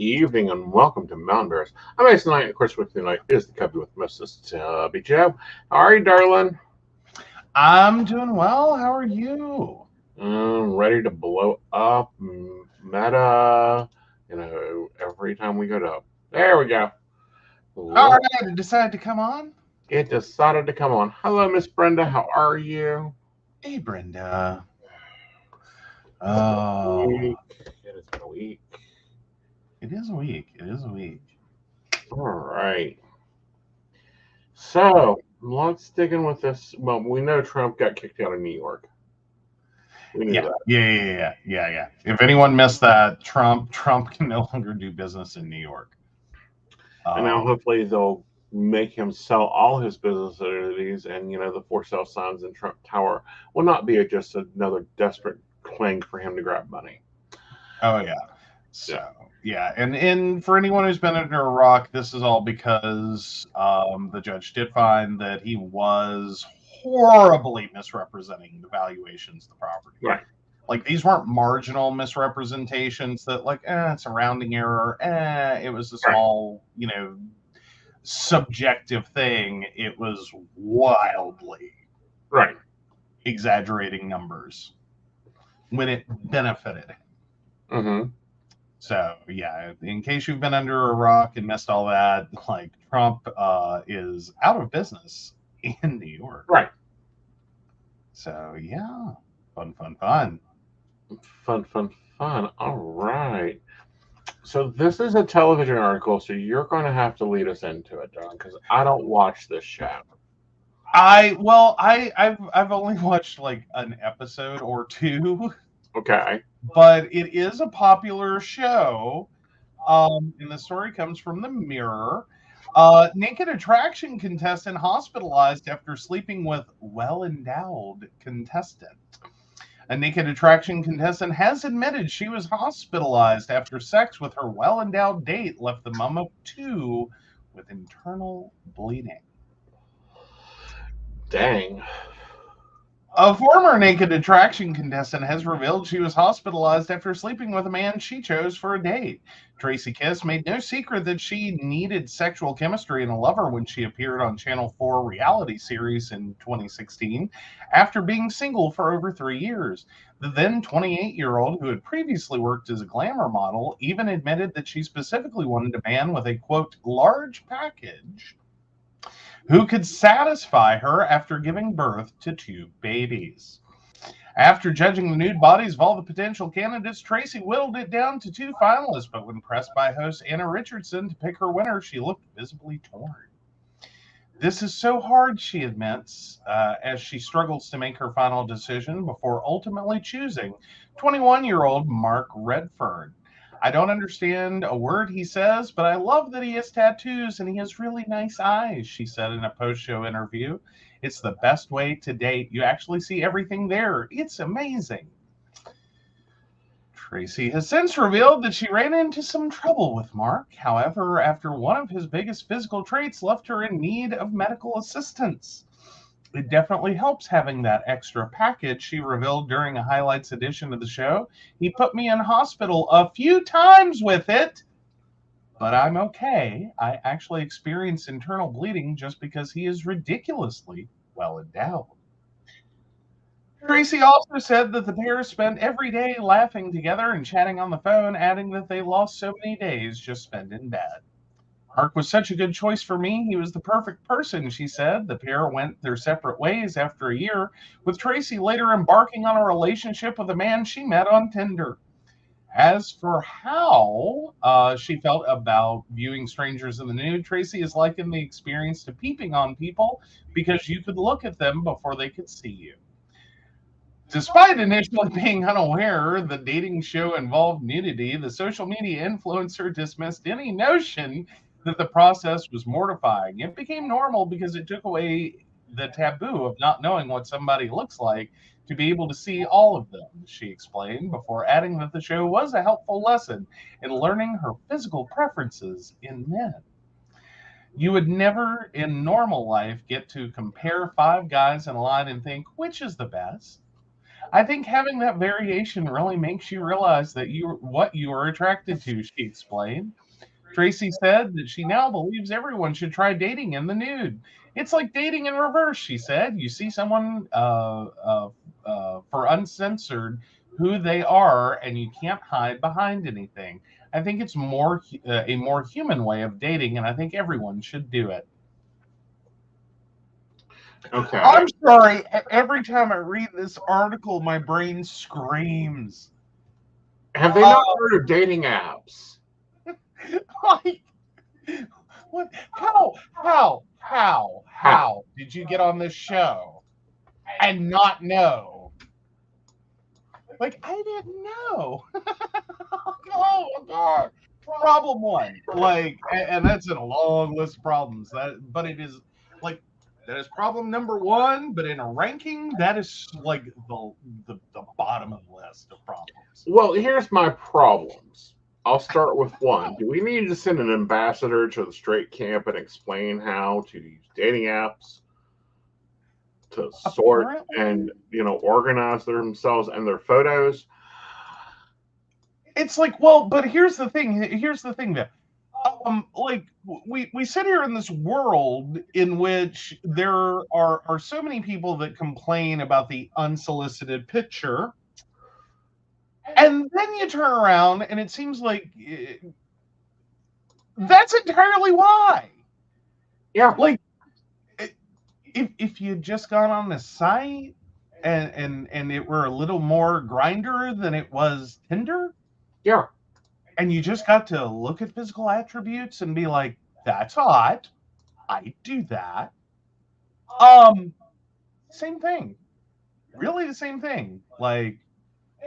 evening, and welcome to Mountain Bears. I'm Aeson tonight. Of course, with me tonight is the cubby with Mrs. Tubby Joe. How are you, darling? I'm doing well. How are you? Ready to blow up meta, every time we go to. There we go. All Let right, I decided to come on. it decided to come on. Hello, Miss Brenda. How are you? Hey, Brenda. Week. Oh, It has been a week. it is a week. It is a week. All right. So let's dig in with this. Well, we know Trump got kicked out of New York. We knew Yeah, that. yeah. If anyone missed that, Trump can no longer do business in New York. And now Um, hopefully they'll make him sell all his business entities, and the for sale signs in Trump Tower will not be just another desperate cling for him to grab money. oh yeah. Yeah, So yeah, and for anyone who's been under a rock, this is all because the judge did find that he was horribly misrepresenting the valuations of the property. right, Like these weren't marginal misrepresentations that like it's a rounding error, it was a right, small subjective thing. It was wildly right. exaggerating numbers when it benefited him. Mm-hmm. So yeah, in case you've been under a rock and missed all that, like Trump is out of business in New York. Right. So yeah, fun. Fun. All right. So this is a television article, so you're going to have to lead us into it, darling, because I don't watch this show. I've only watched like an episode or two, Okay. but it is a popular show. And the story comes from the Mirror. Naked attraction contestant hospitalized after sleeping with well endowed contestant. A naked attraction contestant has admitted she was hospitalized after sex with her well endowed date left the mom of two with internal bleeding. Dang. A former naked attraction contestant has revealed she was hospitalized after sleeping with a man she chose for a date. Tracy Kiss made no secret that she needed sexual chemistry and a lover when she appeared on Channel 4 reality series in 2016 after being single for over 3 years. The then 28-year-old, who had previously worked as a glamour model, even admitted that she specifically wanted a man with a quote, large package who could satisfy her after giving birth to two babies. After judging the nude bodies of all the potential candidates, Tracy whittled it down to two finalists, but when pressed by host Anna Richardson to pick her winner, she looked visibly torn. This is so hard, she admits, as she struggles to make her final decision before ultimately choosing 21-year-old Mark Redfern. I don't understand a word he says, but I love that he has tattoos and he has really nice eyes, she said in a post show interview. It's the best way to date. You actually see everything there. It's amazing. Tracy has since revealed that she ran into some trouble with Mark, however, after one of his biggest physical traits left her in need of medical assistance. It definitely helps having that extra package, she revealed during a highlights edition of the show. He put me in hospital a few times with it, but I'm okay. I actually experienced internal bleeding just because he is ridiculously well endowed. Tracy also said that the pair spent every day laughing together and chatting on the phone, adding that they lost so many days just spent in bed. Mark was such a good choice for me. He was the perfect person, she said. The pair went their separate ways after a year, with Tracy later embarking on a relationship with a man she met on Tinder. As for how she felt about viewing strangers in the nude, Tracy has likened the experience to peeping on people because you could look at them before they could see you. Despite initially being unaware the dating show involved nudity, the social media influencer dismissed any notion that the process was mortifying. It became normal because it took away the taboo of not knowing what somebody looks like to be able to see all of them, she explained, before adding that the show was a helpful lesson in learning her physical preferences in men. You would never in normal life get to compare five guys in a line and think, which is the best? I think having that variation really makes you realize that what you are attracted to, she explained. Tracy said that she now believes everyone should try dating in the nude. It's like dating in reverse, she said. You see someone for uncensored who they are, and you can't hide behind anything. I think it's a more human way of dating, and I think everyone should do it. Okay. I'm sorry. Every time I read this article, my brain screams. Have they not heard of dating apps? Like, what? How? How did you get on this show and not know? Like, I didn't know. Oh my god. Problem one. Like, and that's in a long list of problems. But it is like that is problem number one. But in a ranking, that is like the bottom of the list of problems. Well, here's my problems. I'll start with one. Do we need to send an ambassador to the straight camp and explain how to use dating apps to sort Apparently, and organize themselves and their photos? it's like, well, but here's the thing. Here's the thing that like we sit here in this world in which there are so many people that complain about the unsolicited picture, and then you turn around and it seems like that's entirely why. Yeah, Like, if you just gone on the site and it were a little more grinder than it was Tinder, yeah. and you just got to look at physical attributes and be like, that's hot, I do that. um Same thing, really the same thing. Like,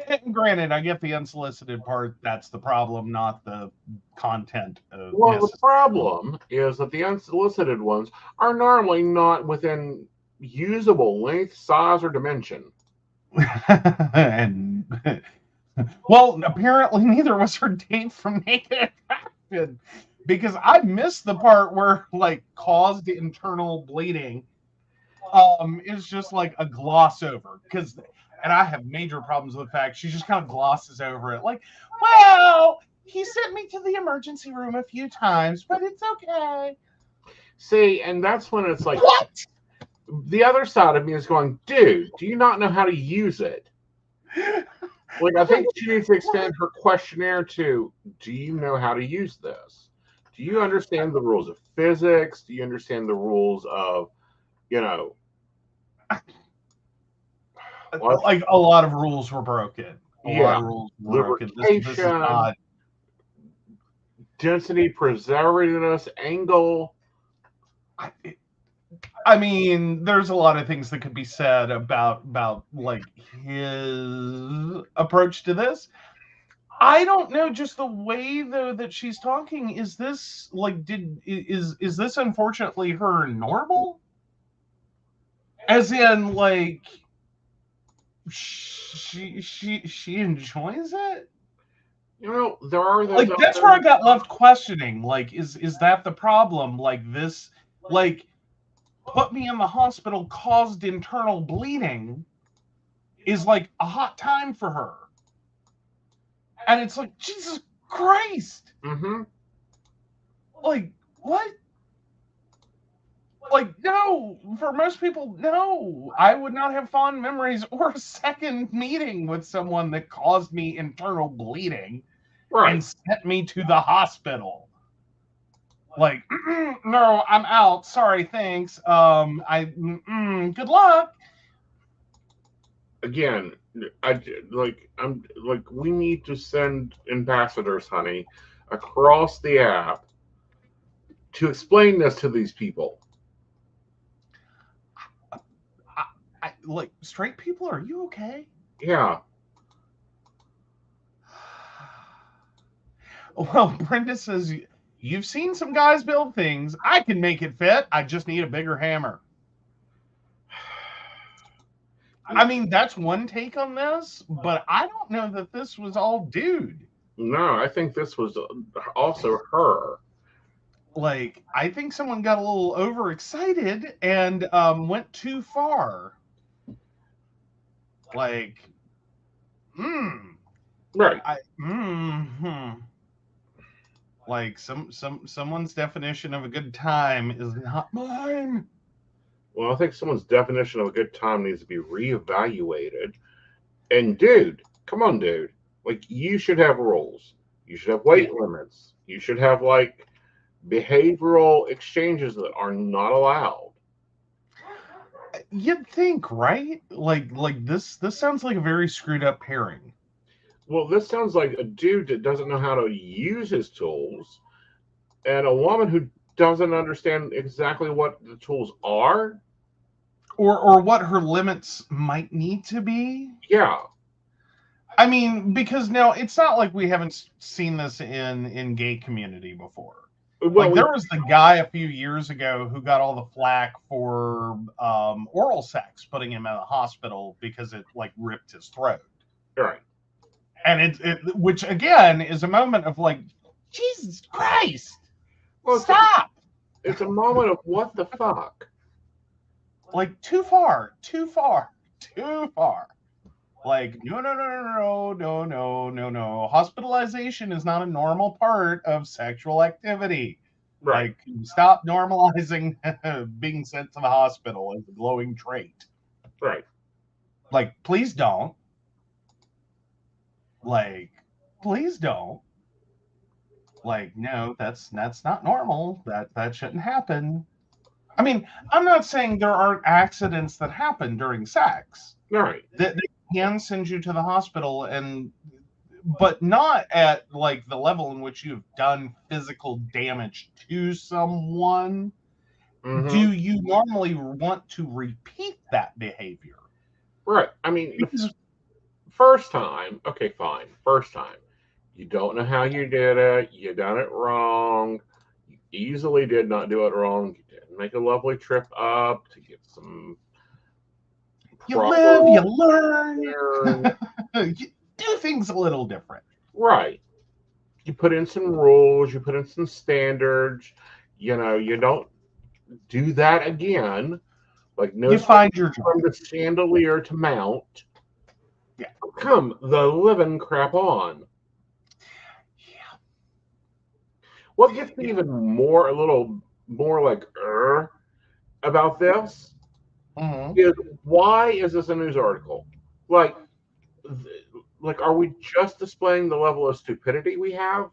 and granted, I get the unsolicited part. That's the problem, not the content of Well, the necessarily. problem is that the unsolicited ones are normally not within usable length, size, or dimension. And well, apparently neither was her date from Naked Attraction, because I missed the part where like caused internal bleeding is just like a gloss over, because and I have major problems with the fact she just kind of glosses over it, like, well, he sent me to the emergency room a few times, but it's okay. See, and that's when it's like What? the other side of me is going, dude, do you not know how to use it? Like, I think she needs to expand her questionnaire to, do you know how to use this? Do you understand the rules of physics? Do you understand the rules of, you know, what? Like, a lot of rules were broken. A lot Yeah, of rules were broken. This is lubrication, not. density, preservativeness, angle. I, I mean, there's a lot of things that could be said about like his approach to this. I don't know, just the way though that she's talking. Is this like is this unfortunately her normal? As in, like, she enjoys it? There are those Like, out that's there. where I got left questioning. Like, is that the problem? Like, this, like, put me in the hospital, caused internal bleeding, is like a hot time for her. And it's like, Jesus Christ. Mm-hmm. Like, what? Like, no, for most people, no. I would not have fond memories or a second meeting with someone that caused me internal bleeding Right. and sent me to the hospital. Like, no, I'm out. Sorry, thanks. Good luck. Again, I'm like, we need to send ambassadors, honey, across the app to explain this to these people. Like, straight people, are you okay? Yeah. Well, Brenda says, you've seen some guys build things. I can make it fit. I just need a bigger hammer. I mean, that's one take on this, but I don't know that this was all dude. No, I think this was also her. Like, I think someone got a little overexcited and went too far. Like, Right. Like someone's definition of a good time is not mine. Well, I think someone's definition of a good time needs to be reevaluated. And dude, come on, dude. Like, you should have rules. You should have weight limits. You should have like behavioral exchanges that are not allowed. You'd think, right? Like this sounds like a very screwed up pairing. Well, this sounds like a dude that doesn't know how to use his tools and a woman who doesn't understand exactly what the tools are. Or what her limits might need to be. Yeah. I mean, because now it's not like we haven't seen this in gay community before. Well, like there was the guy a few years ago who got all the flack for oral sex, putting him in a hospital because it like ripped his throat. Right. And it which again is a moment of like, Jesus Christ, well, stop. It's a moment of what the fuck. Like too far. Like, no. Hospitalization is not a normal part of sexual activity. Right. Like, stop normalizing being sent to the hospital as a glowing trait. Right. Like, please don't. Like, please don't. Like, no, that's not normal. That shouldn't happen. I mean, I'm not saying there aren't accidents that happen during sex. Right. They can send you to the hospital, but not at like the level in which you've done physical damage to someone. Mm-hmm. Do you normally want to repeat that behavior? Right. I mean, first time, okay, fine. First time, you don't know how you did it. You done it wrong. You easily did not do it wrong. You didn't make a lovely trip up to get some. You live, you learn. You do things a little different. Right. You put in some rules. You put in some standards. You know, you don't do that again. Like, no, you find your from the chandelier to mount. Yeah. Come the living crap on. Yeah. What gets me even more, a little more like, about this is, why is this a news article? Like, are we just displaying the level of stupidity we have?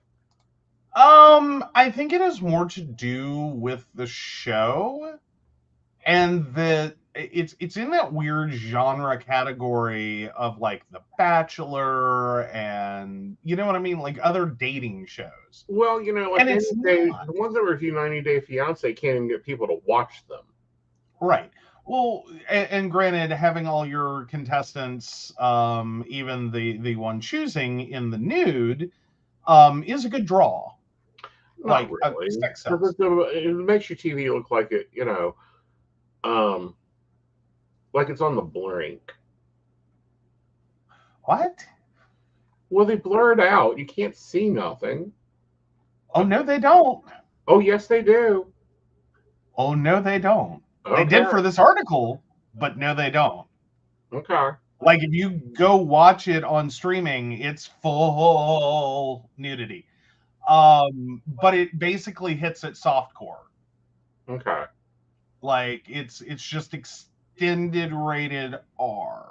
I think it has more to do with the show, and that it's in that weird genre category of like The Bachelor, and you know what I mean, like other dating shows. Well, you know, like the ones that review 90 Day Fiance can't even get people to watch them. Right. Well, and granted, having all your contestants, even the one choosing in the nude, is a good draw. Not really. It makes your TV look like it, you know, like it's on the brink. What? Well, they blur it out. You can't see nothing. Oh, no, they don't. Oh, yes, they do. Oh, no, they don't. Okay. They did for this article, but no, they don't. Okay. Like, if you go watch it on streaming, it's full nudity. But it basically hits at softcore. Okay. Like, it's just extended rated R.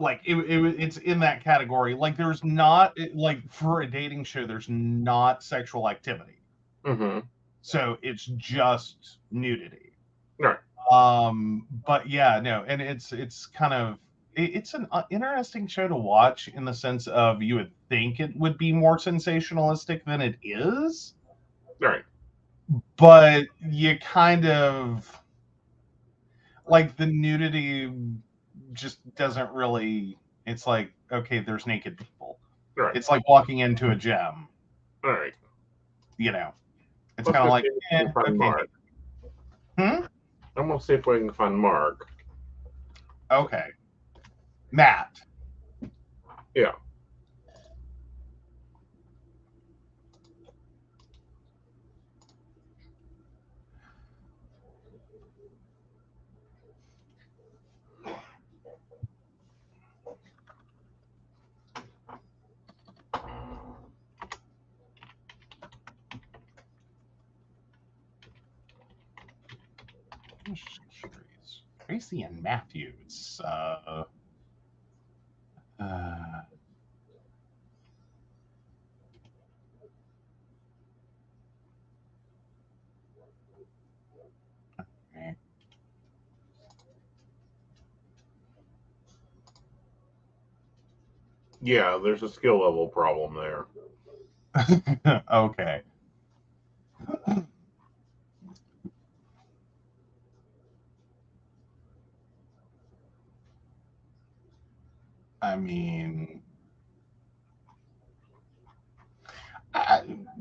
Like it's in that category. Like there's not, like for a dating show, there's not sexual activity. Mm-hmm. So it's just nudity. Right. But yeah, no, and it's kind of it's an interesting show to watch in the sense of you would think it would be more sensationalistic than it is. Right. But you kind of like the nudity just doesn't really, it's like, okay, there's naked people. Right. It's like walking into a gym. All right. You know, it's kind of like, okay. Mark. I'm going to see if we can find Mark. Okay. Matt. Yeah. Tracy and Matthews. Okay. Yeah, there's a skill level problem there. Okay. I mean,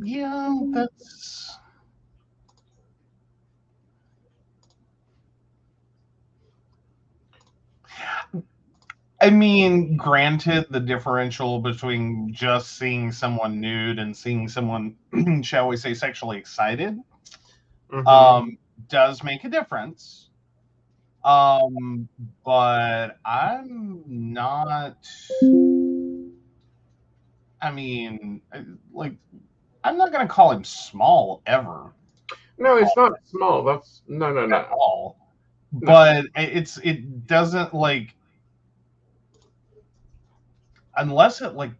yeah, that's. I mean, granted, the differential between just seeing someone nude and seeing someone, shall we say, sexually excited, does make a difference. But I'm not. I mean, like, I'm not gonna call him small ever No, it's not small. That's no. at all. But it doesn't like unless it like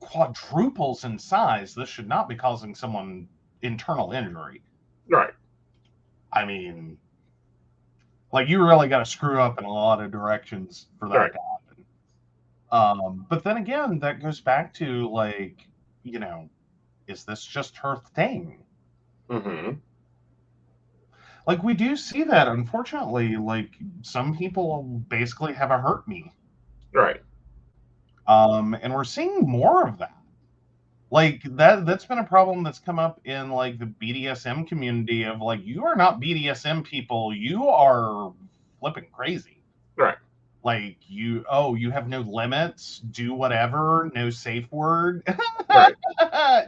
quadruples in size. This should not be causing someone internal injury. Right. I mean, like you really got to screw up in a lot of directions for that to happen. But then again, that goes back to like, you know, is this just her thing? Like we do see that, unfortunately. Like some people basically have a hurt me. Right. And we're seeing more of that. Like that's been a problem that's come up in like the BDSM community of like you are not BDSM people, you are flipping crazy. Right. Like you have no limits, do whatever, no safe word. Right.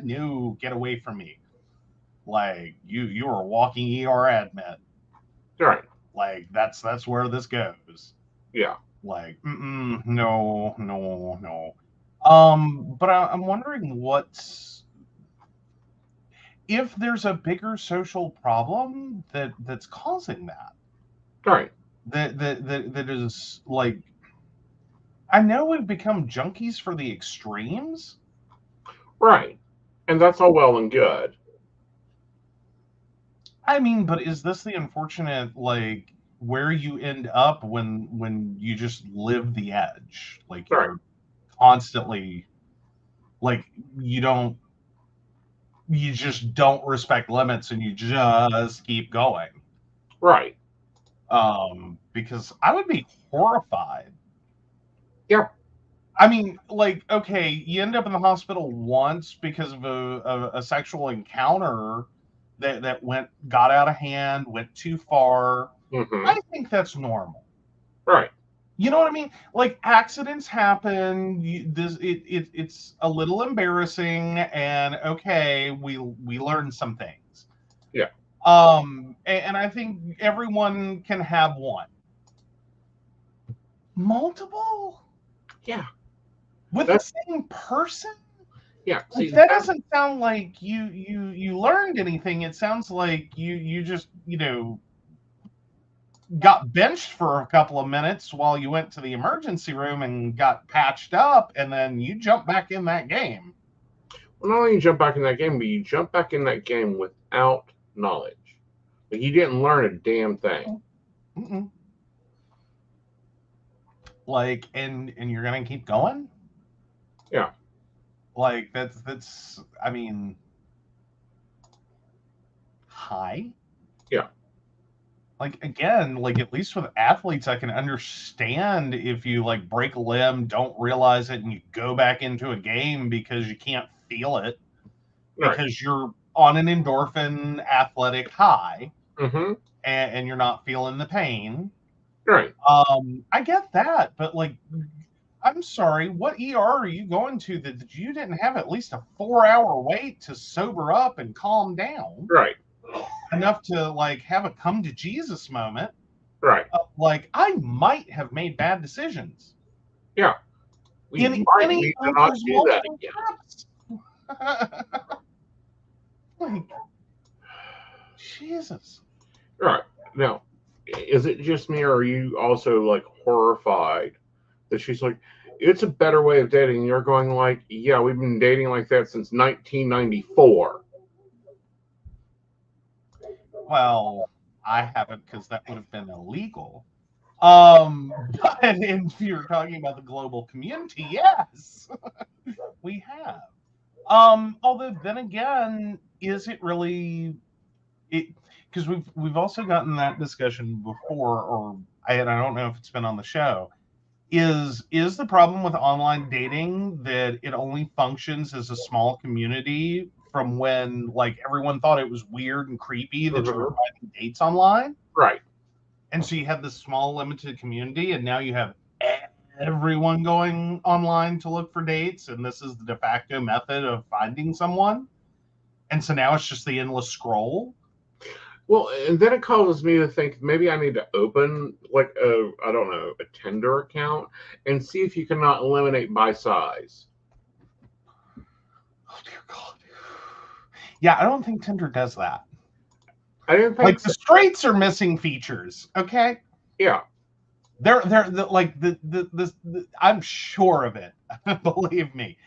No, get away from me. Like you are a walking ER admit. Right. Like that's where this goes. Yeah. Like no. But I'm wondering what's if there's a bigger social problem that's causing that. Right. That is like I know we've become junkies for the extremes. Right. And that's all well and good. I mean, but is this the unfortunate like where you end up when you just live the edge? Like you're constantly like you just don't respect limits and you just keep going. Right. Because I would be horrified. Yeah. I mean, like, okay, you end up in the hospital once because of a sexual encounter that got out of hand, went too far. I think that's normal. Right. You know what I mean? Like accidents happen. It's a little embarrassing, and okay, we learn some things. Yeah. And I think everyone can have one. Multiple? Yeah. With the same person? Yeah. See, that doesn't sound like you learned anything. It sounds like you just, got benched for a couple of minutes while you went to the emergency room and got patched up, and then you jump back in that game. Well, not only you jump back in that game, but you jump back in that game without knowledge. Like you didn't learn a damn thing. Like, and you're gonna keep going? Yeah. Like that's I mean, hi. Yeah. Like again, like at least with athletes, I can understand if you like break a limb, don't realize it, and you go back into a game because you can't feel it because you're on an endorphin athletic high, and you're not feeling the pain. Right. I get that, but like, I'm sorry, what ER are you going to that you didn't have at least a 4-hour wait to sober up and calm down? Right. Enough to like have a come to Jesus moment. Right. Like I might have made bad decisions. Yeah. We might need to not do that again. Like, Jesus. Right. Now, is it just me, or are you also like horrified that she's like, it's a better way of dating? You're going like, yeah, we've been dating like that since 1994. Well, I haven't, because that would have been illegal. But if you're talking about the global community, yes, we have. Although then again, is it really it? Because we've also gotten that discussion before, or I don't know if it's been on the show. Is the problem with online dating that it only functions as a small community from when like everyone thought it was weird and creepy that you were finding dates online? Right. And so you have this small limited community, and now you have everyone going online to look for dates, and this is the de facto method of finding someone. And so now it's just the endless scroll. Well, and then it causes me to think maybe I need to open like I don't know, a Tinder account and see if you cannot eliminate by size. Oh dear God. Yeah, I don't think Tinder does that. I didn't think Like so. the straights are missing features. Okay. Yeah. They're like the I'm sure of it. Believe me.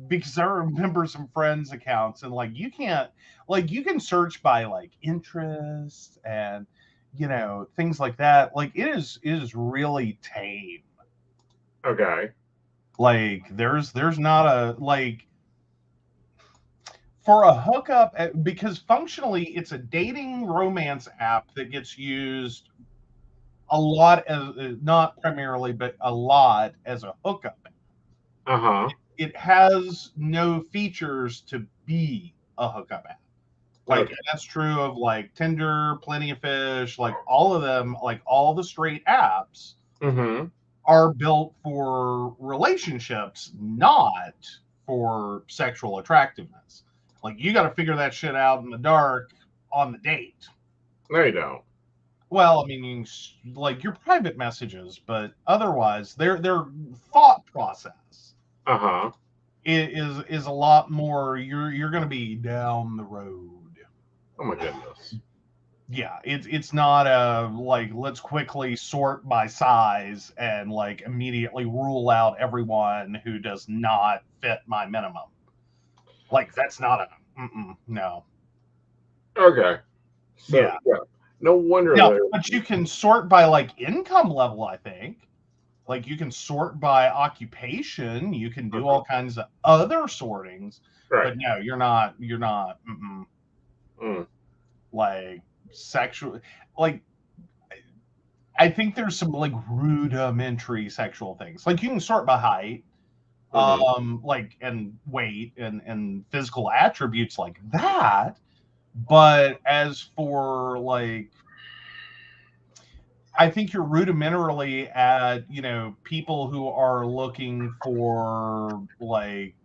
Because I remember some friends' accounts, and like you can't, like you can search by like interest and things like that. Like it is really tame. Okay. Like there's not a like for a hookup, because functionally it's a dating romance app that gets used a lot as not primarily but a lot as a hookup. Uh-huh. It has no features to be a hookup app. Like, Okay. and that's true of like Tinder, Plenty of Fish, like all of them, like all the straight apps Mm-hmm. are built for relationships, not for sexual attractiveness. Like you got to figure that shit out in the dark on the date. No, you don't. Well, I mean, like your private messages, but otherwise, their thought process Uh-huh. is a lot more. You're going to be down the road. Oh my goodness. Yeah, it's not a like let's quickly sort by size and like immediately rule out everyone who does not fit my minimum. Like that's not a no. Okay. So Yeah. yeah. No wonder Yeah, that. but you can sort by like income level, I think. Like you can sort by occupation, you can do all kinds of other sortings, Right. but no, you're not Mm. like sexual like I think there's some like rudimentary sexual things. Like you can sort by height, like and weight and physical attributes like that. But as for like I think you're rudimentarily at, people who are looking for like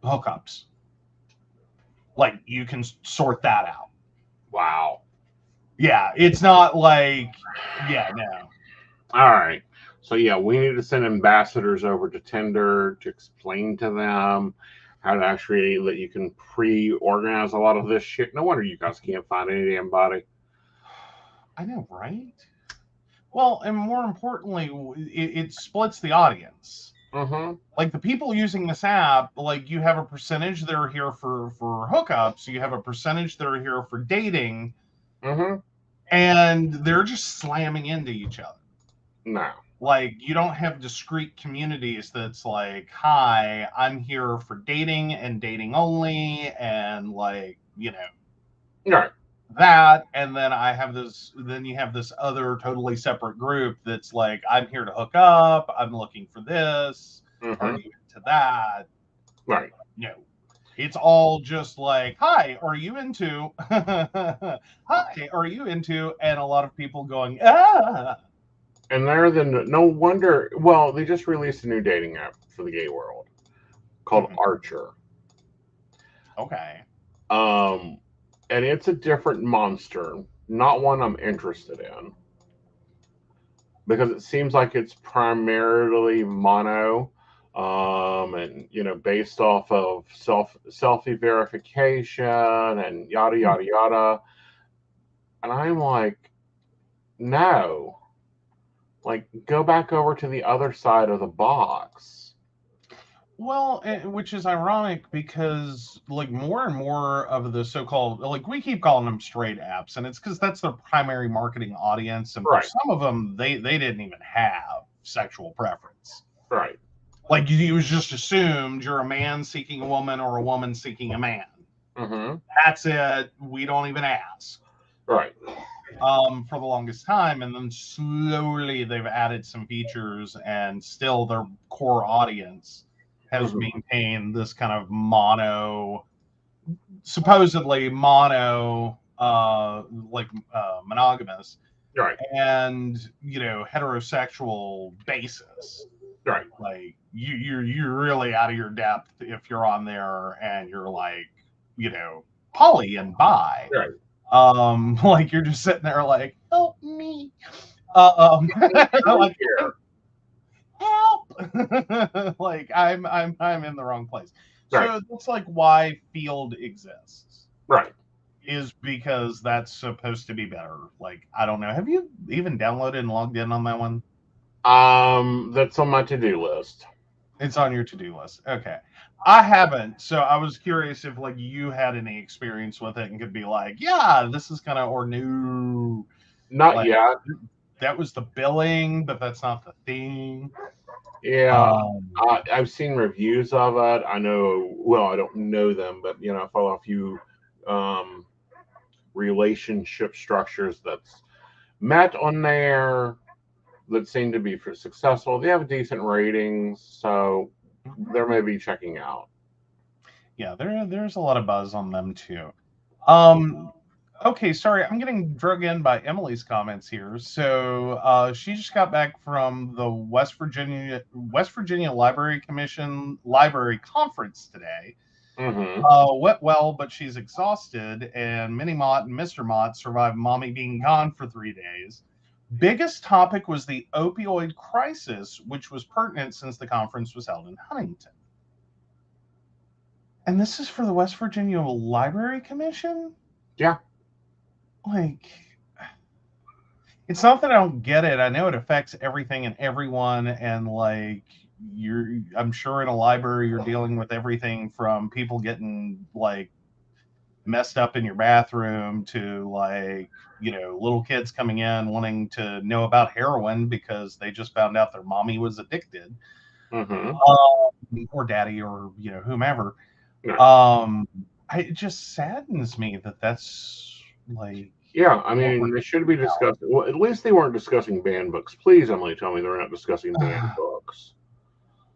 hookups. Like you can sort that out. Wow. Yeah, it's not like no. All right. So yeah, we need to send ambassadors over to Tinder to explain to them how to actually that you can pre-organize a lot of this shit. No wonder you guys can't find any damn body. I know, right? Well, and more importantly, it splits the audience. Mm-hmm. Like the people using this app, like you have a percentage that are here for hookups, you have a percentage that are here for dating, Mm-hmm. and they're just slamming into each other. No. Like you don't have discrete communities that's like, hi, I'm here for dating and dating only, and like, Right. that, and then you have this other totally separate group that's like, I'm here to hook up, I'm looking for this, are Mm-hmm. you into that? Right. No. It's all just like, hi, are you into hi, are you into, and a lot of people going, ah. And they're the no wonder. Well, they just released a new dating app for the gay world called Archer. Okay. And it's a different monster, not one I'm interested in, because it seems like it's primarily mono, and based off of selfie verification and yada yada yada. And I'm like, No. Like, go back over to the other side of the box. Well, which is ironic because like more and more of the so-called, like, we keep calling them straight apps, and it's because that's their primary marketing audience, and for Right. some of them they didn't even have sexual preference. Right. Like, you was just assumed you're a man seeking a woman or a woman seeking a man. Mm-hmm. That's it. We don't even ask. Right. For the longest time, and then slowly they've added some features, and still their core audience has maintained this kind of supposedly mono, monogamous, Right. and heterosexual basis. Right. Like, you're really out of your depth if you're on there and you're like, poly and bi. Right. Like, you're just sitting there like, help me. Like, help. Like, I'm in the wrong place. Right. So that's like why Field exists. Right. Is because that's supposed to be better. Like, I don't know. Have you even downloaded and logged in on that one? That's on my to-do list. It's on your to-do list. Okay. I haven't, so I was curious if like you had any experience with it and could be like, yeah, this is kind of, or new. Not like, yet. That was the billing, but that's not the thing. Yeah, I've seen reviews of it. I know, well, I don't know them, but I follow a few relationship structures that's met on there that seem to be successful. They have decent ratings, so they may be checking out. Yeah, there's a lot of buzz on them too. Okay, sorry, I'm getting drug in by Emily's comments here. So she just got back from the West Virginia Library Commission Library Conference today. Went well, but she's exhausted, and Minnie Mott and Mr. Mott survived mommy being gone for 3 days. Biggest topic was the opioid crisis, which was pertinent since the conference was held in Huntington. And this is for the West Virginia Library Commission? Yeah. Like, it's not that I don't get it. I know it affects everything and everyone, and like, I'm sure in a library you're dealing with everything from people getting like messed up in your bathroom to like, little kids coming in wanting to know about heroin because they just found out their mommy was addicted. Or daddy, or whomever. It just saddens me that that's like. Yeah, I mean, they should be discussing. Well, at least they weren't discussing banned books. Please, Emily, tell me they're not discussing banned books.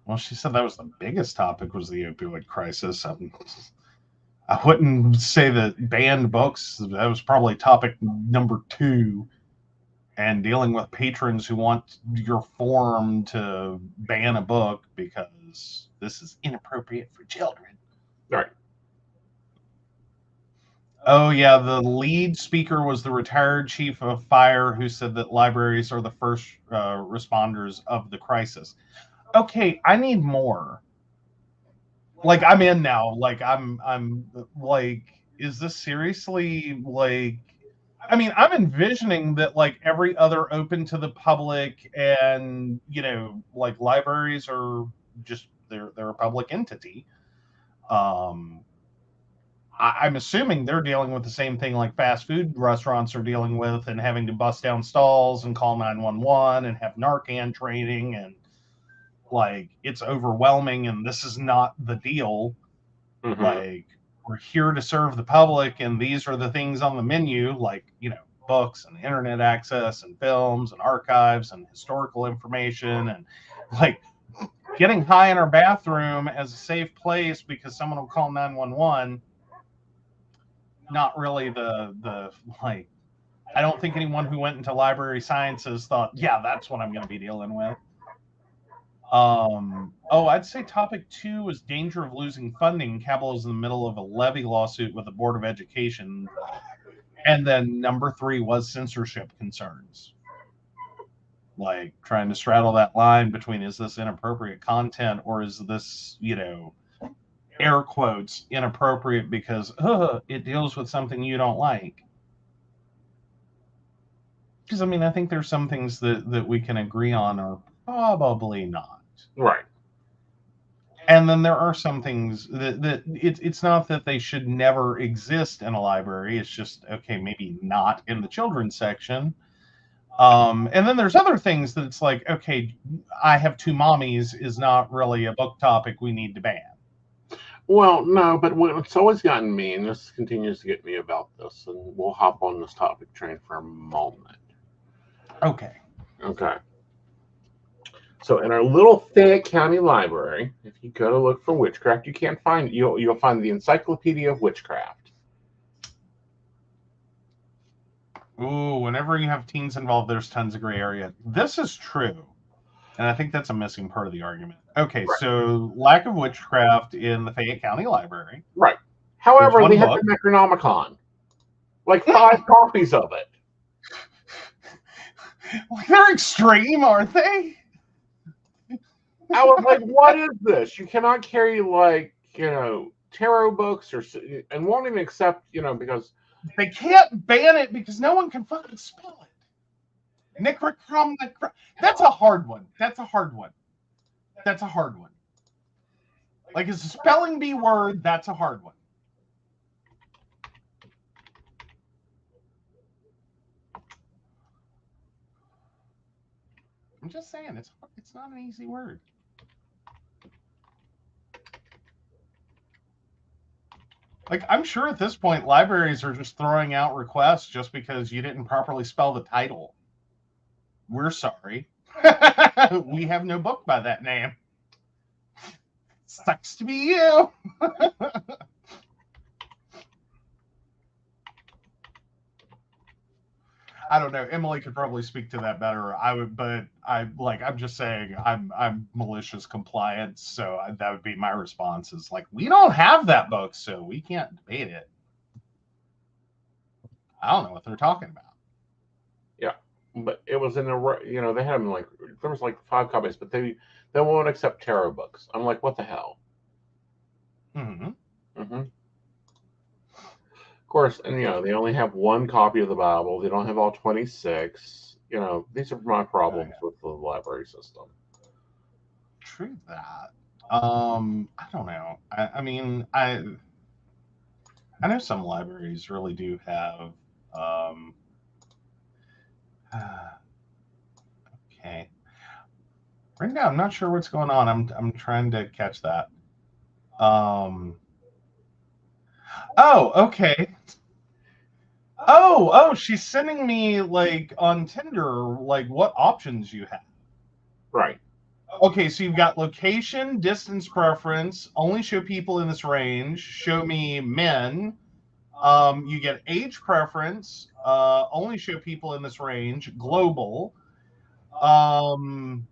Well, she said that was the biggest topic, was the opioid crisis. I wouldn't say that banned books. That was probably topic number 2. And dealing with patrons who want your form to ban a book because this is inappropriate for children. Right. Oh, yeah, the lead speaker was the retired chief of fire who said that libraries are the first responders of the crisis. Okay, I need more. Like, I'm in now. Like, I'm like, is this seriously, like, I mean, I'm envisioning that like every other open to the public and, like libraries are just, they're a public entity. I'm assuming they're dealing with the same thing like fast food restaurants are dealing with, and having to bust down stalls and call 911 and have Narcan training, and like, it's overwhelming, and this is not the deal. Like, we're here to serve the public, and these are the things on the menu, like, books and internet access and films and archives and historical information, and like getting high in our bathroom as a safe place because someone will call 911. Not really the like, I don't think anyone who went into library sciences thought, yeah, that's what I'm going to be dealing with. I'd say topic 2 was danger of losing funding. Cabell is in the middle of a levy lawsuit with the Board of Education. And then number 3 was censorship concerns. Like, trying to straddle that line between, is this inappropriate content, or is this, air quotes, inappropriate because it deals with something you don't like. Because I mean, I think there's some things that we can agree on are probably not. Right. And then there are some things that it's not that they should never exist in a library. It's just, okay, maybe not in the children's section. And then there's other things that it's like, okay, I Have Two Mommies is not really a book topic we need to ban. Well, no, but what's always gotten me, and this continues to get me about this, and we'll hop on this topic train for a moment. Okay. Okay. So in our little Fayette County library, if you go to look for witchcraft, you can't find you'll find the Encyclopedia of Witchcraft. Ooh, whenever you have teens involved, there's tons of gray area. This is true. And I think that's a missing part of the argument. Okay, Right. so lack of witchcraft in the Fayette County Library. Right. However, one they have book. the Necronomicon. Like 5 copies of it. They're extreme, aren't they? I was like, what is this? You cannot carry, like, tarot books and won't even accept, because They can't ban it because no one can fucking spell it. Necrocrom. That's a hard one. That's a hard one. Like, is a spelling bee word? That's a hard one. I'm just saying, it's not an easy word. Like, I'm sure at this point, libraries are just throwing out requests just because you didn't properly spell the title. We're sorry. We have no book by that name. Sucks to be you. I don't know. Emily could probably speak to that better. I'm just saying, I'm malicious compliance, so that would be my response. Is like, we don't have that book, so we can't debate it. I don't know what they're talking about. Yeah, but it was in they had them like there was like 5 copies, but they won't accept tarot books. I'm like, what the hell? Mm-hmm. Mm-hmm. Of course, and they only have 1 copy of the Bible. They don't have all 26. These are my problems with the library system. True that. I don't know. I mean, I know some libraries really do have. Okay. Right now, I'm not sure what's going on. I'm trying to catch that. Oh, okay. Oh, she's sending me like on Tinder, like what options you have. Right. Okay, so you've got location, distance preference, only show people in this range, show me men. You get age preference, only show people in this range, global. And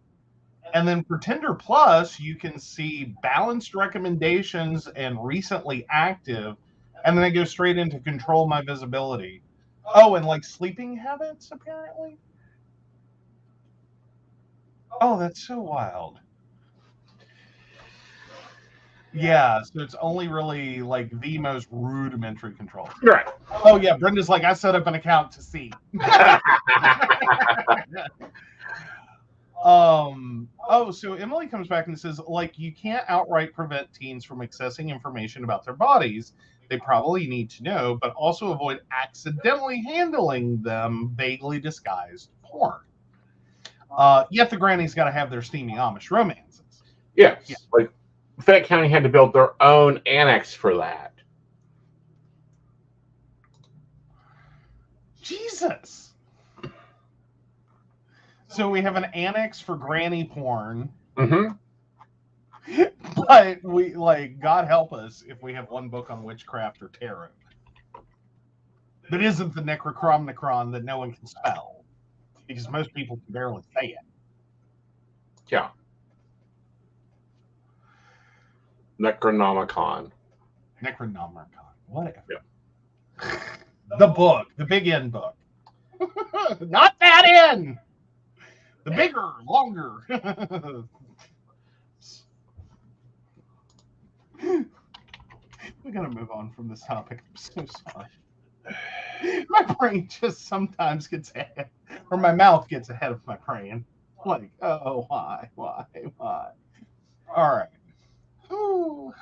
then for Tinder Plus, you can see balanced recommendations and recently active. And then I go straight into control my visibility. Oh, and like sleeping habits, apparently. Oh, that's so wild. Yeah, so it's only really like the most rudimentary control. Right. Oh yeah, Brenda's like, I set up an account to see. So Emily comes back and says, like, you can't outright prevent teens from accessing information about their bodies they probably need to know, but also avoid accidentally handling them vaguely disguised porn. Yet the granny's got to have their steamy Amish romances. Yes. Yeah. Like, Fayette County had to build their own annex for that. Jesus. So we have an annex for granny porn. Mm-hmm. But we, like, God help us if we have one book on witchcraft or tarot that isn't the Necrocron that no one can spell, because most people can barely say it. Yeah. Necronomicon. Whatever. Yeah. The book, the big N book. Not that N! The bigger, longer. We gotta move on from this topic. I'm so sorry. My brain just sometimes gets or my mouth gets ahead of my brain. Like, oh, why? All right. Ooh.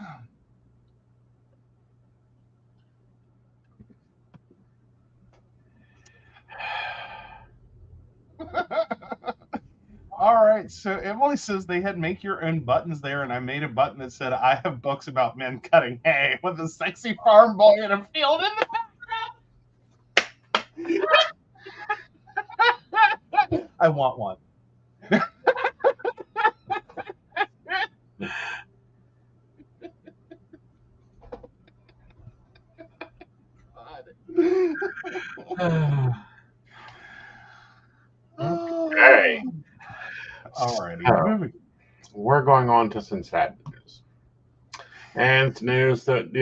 All right, so Emily says they had make your own buttons there, and I made a button that said, I have books about men cutting hay with a sexy farm boy in a field in the background. I want one. Okay. All righty. So, we're going on to some sad news. And it's news that,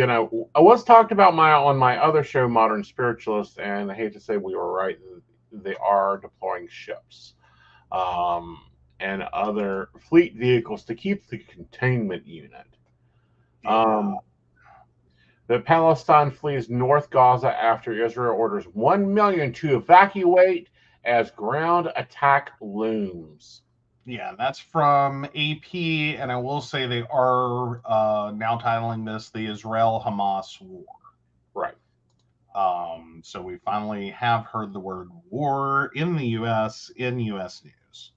I was talked about on my other show, Modern Spiritualist, and I hate to say we were right. They are deploying ships and other fleet vehicles to keep the containment unit. The Palestine flees North Gaza after Israel orders 1 million to evacuate as ground attack looms. Yeah, that's from AP, and I will say they are now titling this the Israel-Hamas War. Right. So we finally have heard the word war in the U.S. in U.S. news.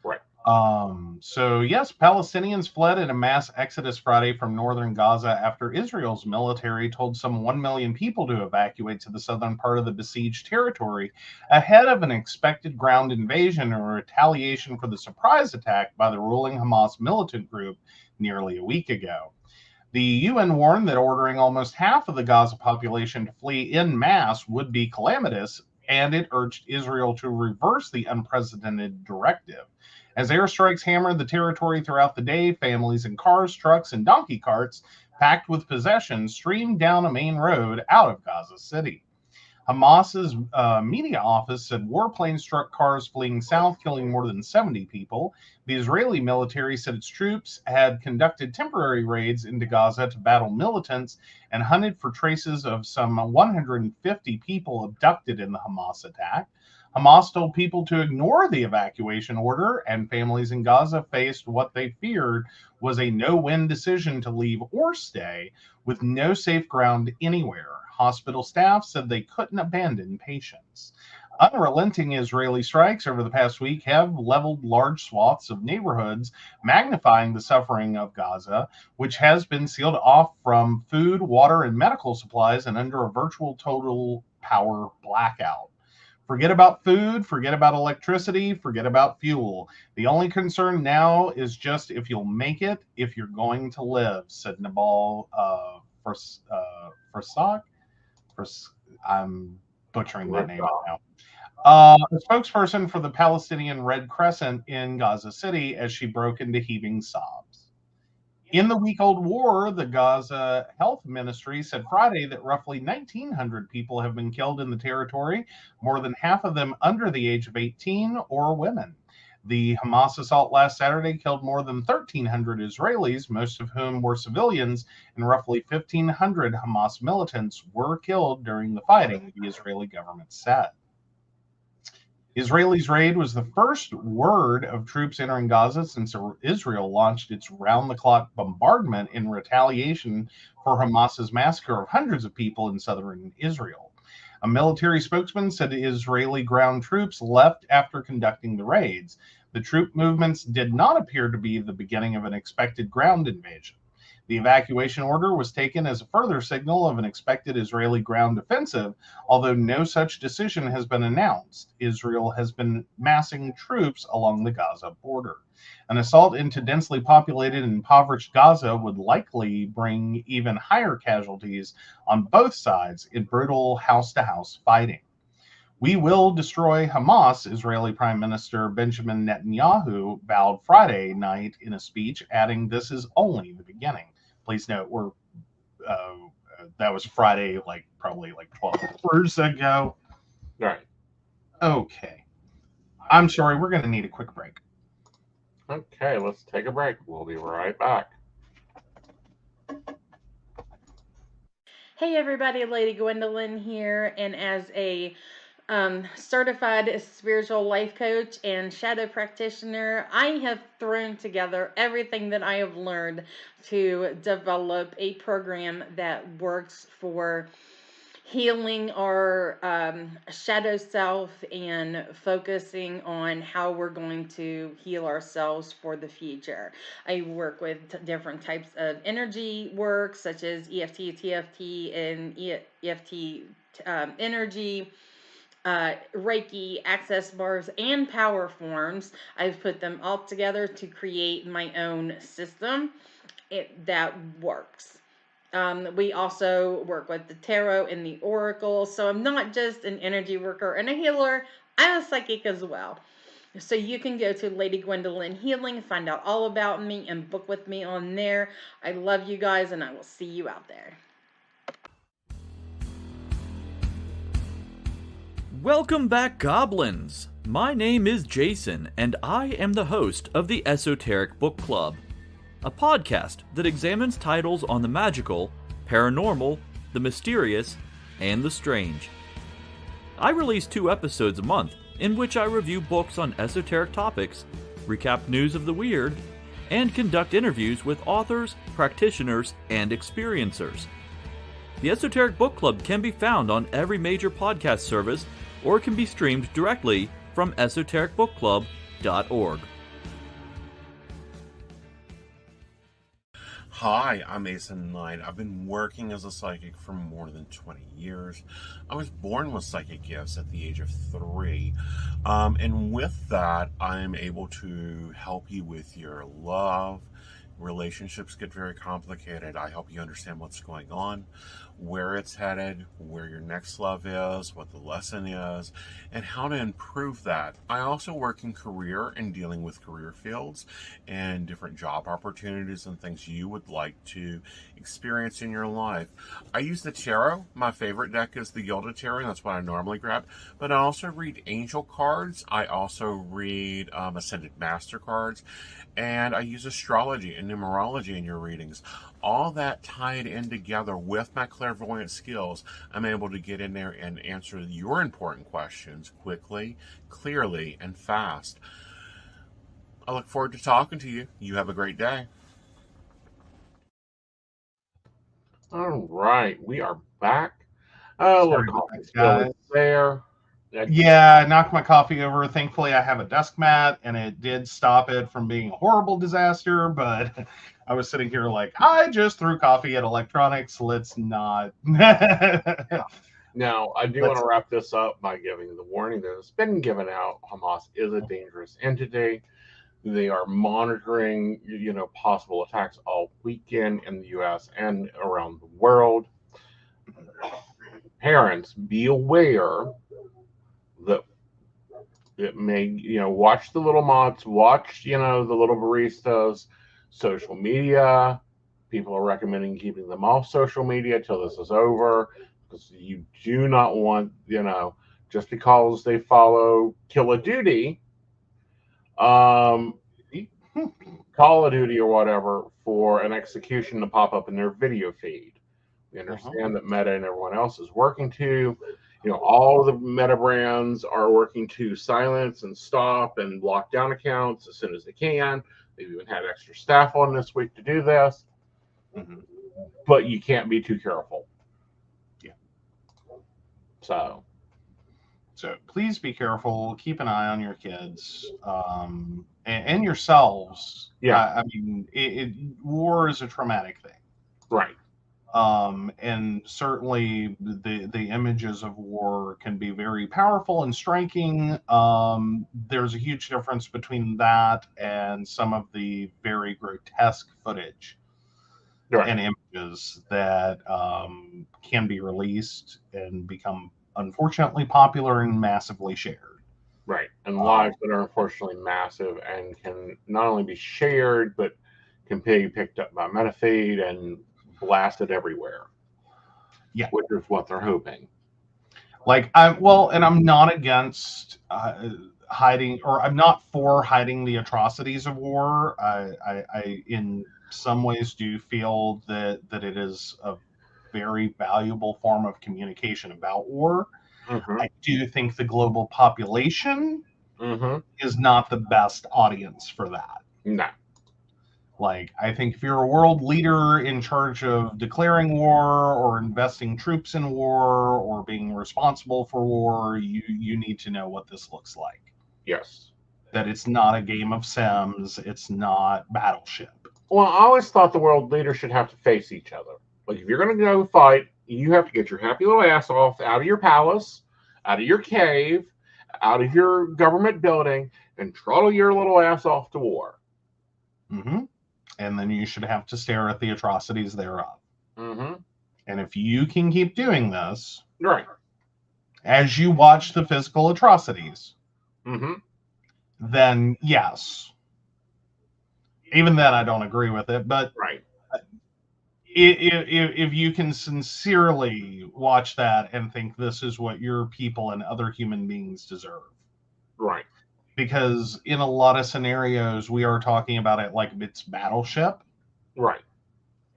Right. So yes, Palestinians fled in a mass exodus Friday from northern Gaza after Israel's military told some 1 million people to evacuate to the southern part of the besieged territory ahead of an expected ground invasion or retaliation for the surprise attack by the ruling Hamas militant group nearly a week ago. The UN warned that ordering almost half of the Gaza population to flee en masse would be calamitous, and it urged Israel to reverse the unprecedented directive. As airstrikes hammered the territory throughout the day, families in cars, trucks, and donkey carts packed with possessions streamed down a main road out of Gaza City. Hamas's media office said warplanes struck cars fleeing south, killing more than 70 people. The Israeli military said its troops had conducted temporary raids into Gaza to battle militants and hunted for traces of some 150 people abducted in the Hamas attack. Hamas told people to ignore the evacuation order, and families in Gaza faced what they feared was a no-win decision to leave or stay, with no safe ground anywhere. Hospital staff said they couldn't abandon patients. Unrelenting Israeli strikes over the past week have leveled large swaths of neighborhoods, magnifying the suffering of Gaza, which has been sealed off from food, water, and medical supplies and under a virtual total power blackout. Forget about food, forget about electricity, forget about fuel. The only concern now is just if you'll make it, if you're going to live, said Nabal Farsak. I'm butchering that name now. A spokesperson for the Palestinian Red Crescent in Gaza City as she broke into heaving sobs. In the week-old war, the Gaza Health Ministry said Friday that roughly 1,900 people have been killed in the territory, more than half of them under the age of 18 or women. The Hamas assault last Saturday killed more than 1,300 Israelis, most of whom were civilians, and roughly 1,500 Hamas militants were killed during the fighting, the Israeli government said. Israel's raid was the first word of troops entering Gaza since Israel launched its round-the-clock bombardment in retaliation for Hamas's massacre of hundreds of people in southern Israel. A military spokesman said Israeli ground troops left after conducting the raids. The troop movements did not appear to be the beginning of an expected ground invasion. The evacuation order was taken as a further signal of an expected Israeli ground offensive, although no such decision has been announced. Israel has been massing troops along the Gaza border. An assault into densely populated and impoverished Gaza would likely bring even higher casualties on both sides in brutal house-to-house fighting. We will destroy Hamas, Israeli Prime Minister Benjamin Netanyahu vowed Friday night in a speech, adding, "This is only the beginning." Please note, that was Friday, probably 12 hours ago. Right. Okay. I'm sorry, we're going to need a quick break. Okay, let's take a break. We'll be right back. Hey everybody, Lady Gwendolyn here, and as a certified spiritual life coach and shadow practitioner. I have thrown together everything that I have learned to develop a program that works for healing our shadow self and focusing on how we're going to heal ourselves for the future. I work with different types of energy work, such as EFT, TFT, and EFT energy, Reiki, access bars, and power forms. I've put them all together to create my own system that works. We also work with the tarot and the oracle. So I'm not just an energy worker and a healer, I'm a psychic as well. So you can go to Lady Gwendolyn Healing, find out all about me, and book with me on there. I love you guys, and I will see you out there. Welcome back, Goblins! My name is Jason, and I am the host of the Esoteric Book Club, a podcast that examines titles on the magical, paranormal, the mysterious, and the strange. I release 2 episodes a month in which I review books on esoteric topics, recap news of the weird, and conduct interviews with authors, practitioners, and experiencers. The Esoteric Book Club can be found on every major podcast service or can be streamed directly from esotericbookclub.org. Hi, I'm Aeson and I've been working as a psychic for more than 20 years. I was born with psychic gifts at the age of 3. And with that, I'm able to help you with your love. Relationships get very complicated. I help you understand what's going on, where it's headed, where your next love is, what the lesson is, and how to improve that. I also work in career and dealing with career fields and different job opportunities and things you would like to experience in your life. I use the tarot. My favorite deck is the Gilded Tarot, and that's what I normally grab. But I also read angel cards. I also read Ascended Master cards. And I use astrology and numerology in your readings. All that tied in together with my clairvoyant skills, I'm able to get in there and answer your important questions quickly, clearly, and fast. I look forward to talking to you. You have a great day. All right, we are back. Sorry, Coffee guys. still there. Yeah, I knocked my coffee over. Thankfully, I have a desk mat, and it did stop it from being a horrible disaster. But I was sitting here like, I just threw coffee at electronics. Let's not. Now, I do want to wrap this up by giving the warning that has been given out. Hamas is a dangerous entity. They are monitoring, possible attacks all weekend in the U.S. and around the world. Parents, be aware that it may, watch the little mods, watch, the little baristas, social media. People are recommending keeping them off social media till this is over because you do not want, just because they follow Kill of Duty, Call of Duty or whatever, for an execution to pop up in their video feed. We understand that Meta and everyone else is working to, all the Meta brands are working to silence and stop and lock down accounts as soon as they can. They've even had extra staff on this week to do this. But you can't be too careful. Yeah. So please be careful. Keep an eye on your kids and yourselves. Yeah. I mean, war is a traumatic thing. Right. And certainly the images of war can be very powerful and striking. There's a huge difference between that and some of the very grotesque footage and images that can be released and become unfortunately popular and massively shared. Right. And lives that are unfortunately massive and can not only be shared, but can be picked up by Metafeed and blasted everywhere. Yeah. Which is what they're hoping. I'm not against hiding, or I'm not for hiding the atrocities of war. I in some ways do feel that it is a very valuable form of communication about war. Mm-hmm. I do think the global population Mm-hmm. is not the best audience for that. No. Like, I think if you're a world leader in charge of declaring war or investing troops in war or being responsible for war, you need to know what this looks like. Yes. That it's not a game of Sims, it's not Battleship. Well, I always thought the world leaders should have to face each other. Like, if you're going to go fight, you have to get your happy little ass off out of your palace, out of your cave, out of your government building, and trottle your little ass off to war. Mm-hmm. And then you should have to stare at the atrocities thereof. Mm-hmm. And if you can keep doing this, Right. as you watch the physical atrocities, Mm-hmm. then yes. Even then, I don't agree with it, but Right. if you can sincerely watch that and think this is what your people and other human beings deserve. Right. Because in a lot of scenarios, we are talking about it like it's Battleship. Right.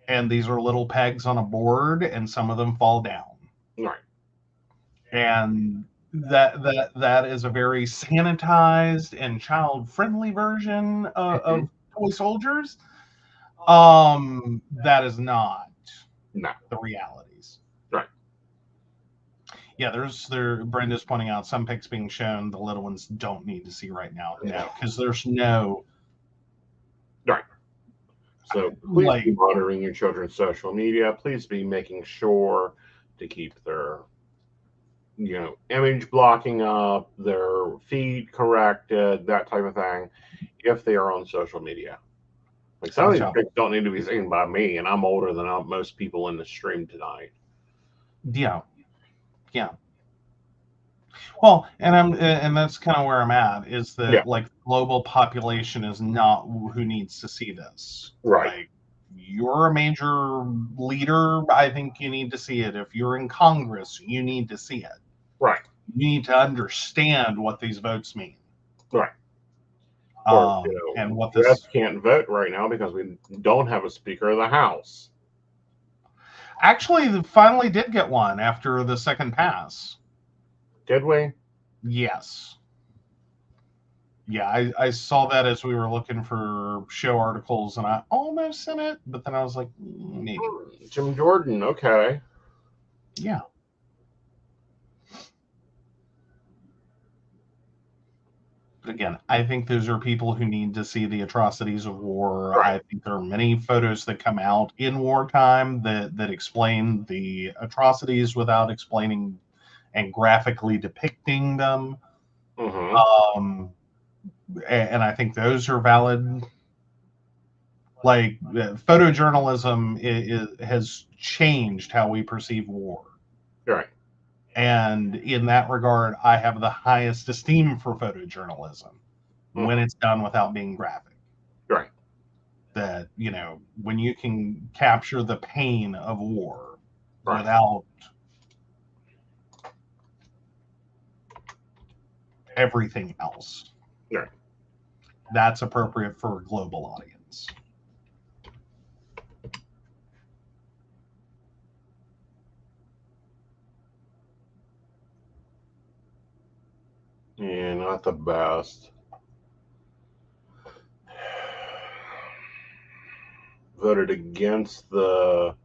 And these are little pegs on a board, and some of them fall down. Right. And that is a very sanitized and child-friendly version of toy soldiers. That is not the realities. Right. Yeah, Brenda's pointing out some pics being shown the little ones don't need to see right now. No, because there's no. Right. So please be monitoring your children's social media. Please be making sure to keep their, image blocking up, their feed corrected, that type of thing, if they are on social media. Like, some of these pics don't need to be seen by me, and I'm older than most people in the stream tonight. Yeah. Well, and that's kind of where I'm at, is that like global population is not who needs to see this. Right. Like, you're a major leader, I think you need to see it. If you're in Congress, you need to see it. Right. You need to understand what these votes mean. Right. And what this can't vote right now because we don't have a Speaker of the House. Actually, they finally did get one after the second pass. Did we? Yes. Yeah, I saw that as we were looking for show articles, and I almost sent it, but then I was like, maybe. Jim Jordan, okay. Yeah. But again, I think those are people who need to see the atrocities of war. Right. I think there are many photos that come out in wartime that explain the atrocities without explaining and graphically depicting them. Mm-hmm. And I think those are valid. Like, photojournalism has changed how we perceive war. Right. And in that regard, I have the highest esteem for photojournalism when it's done without being graphic. Right. That, when you can capture the pain of war without everything else. Right. That's appropriate for a global audience. Yeah, not the best. Voted against the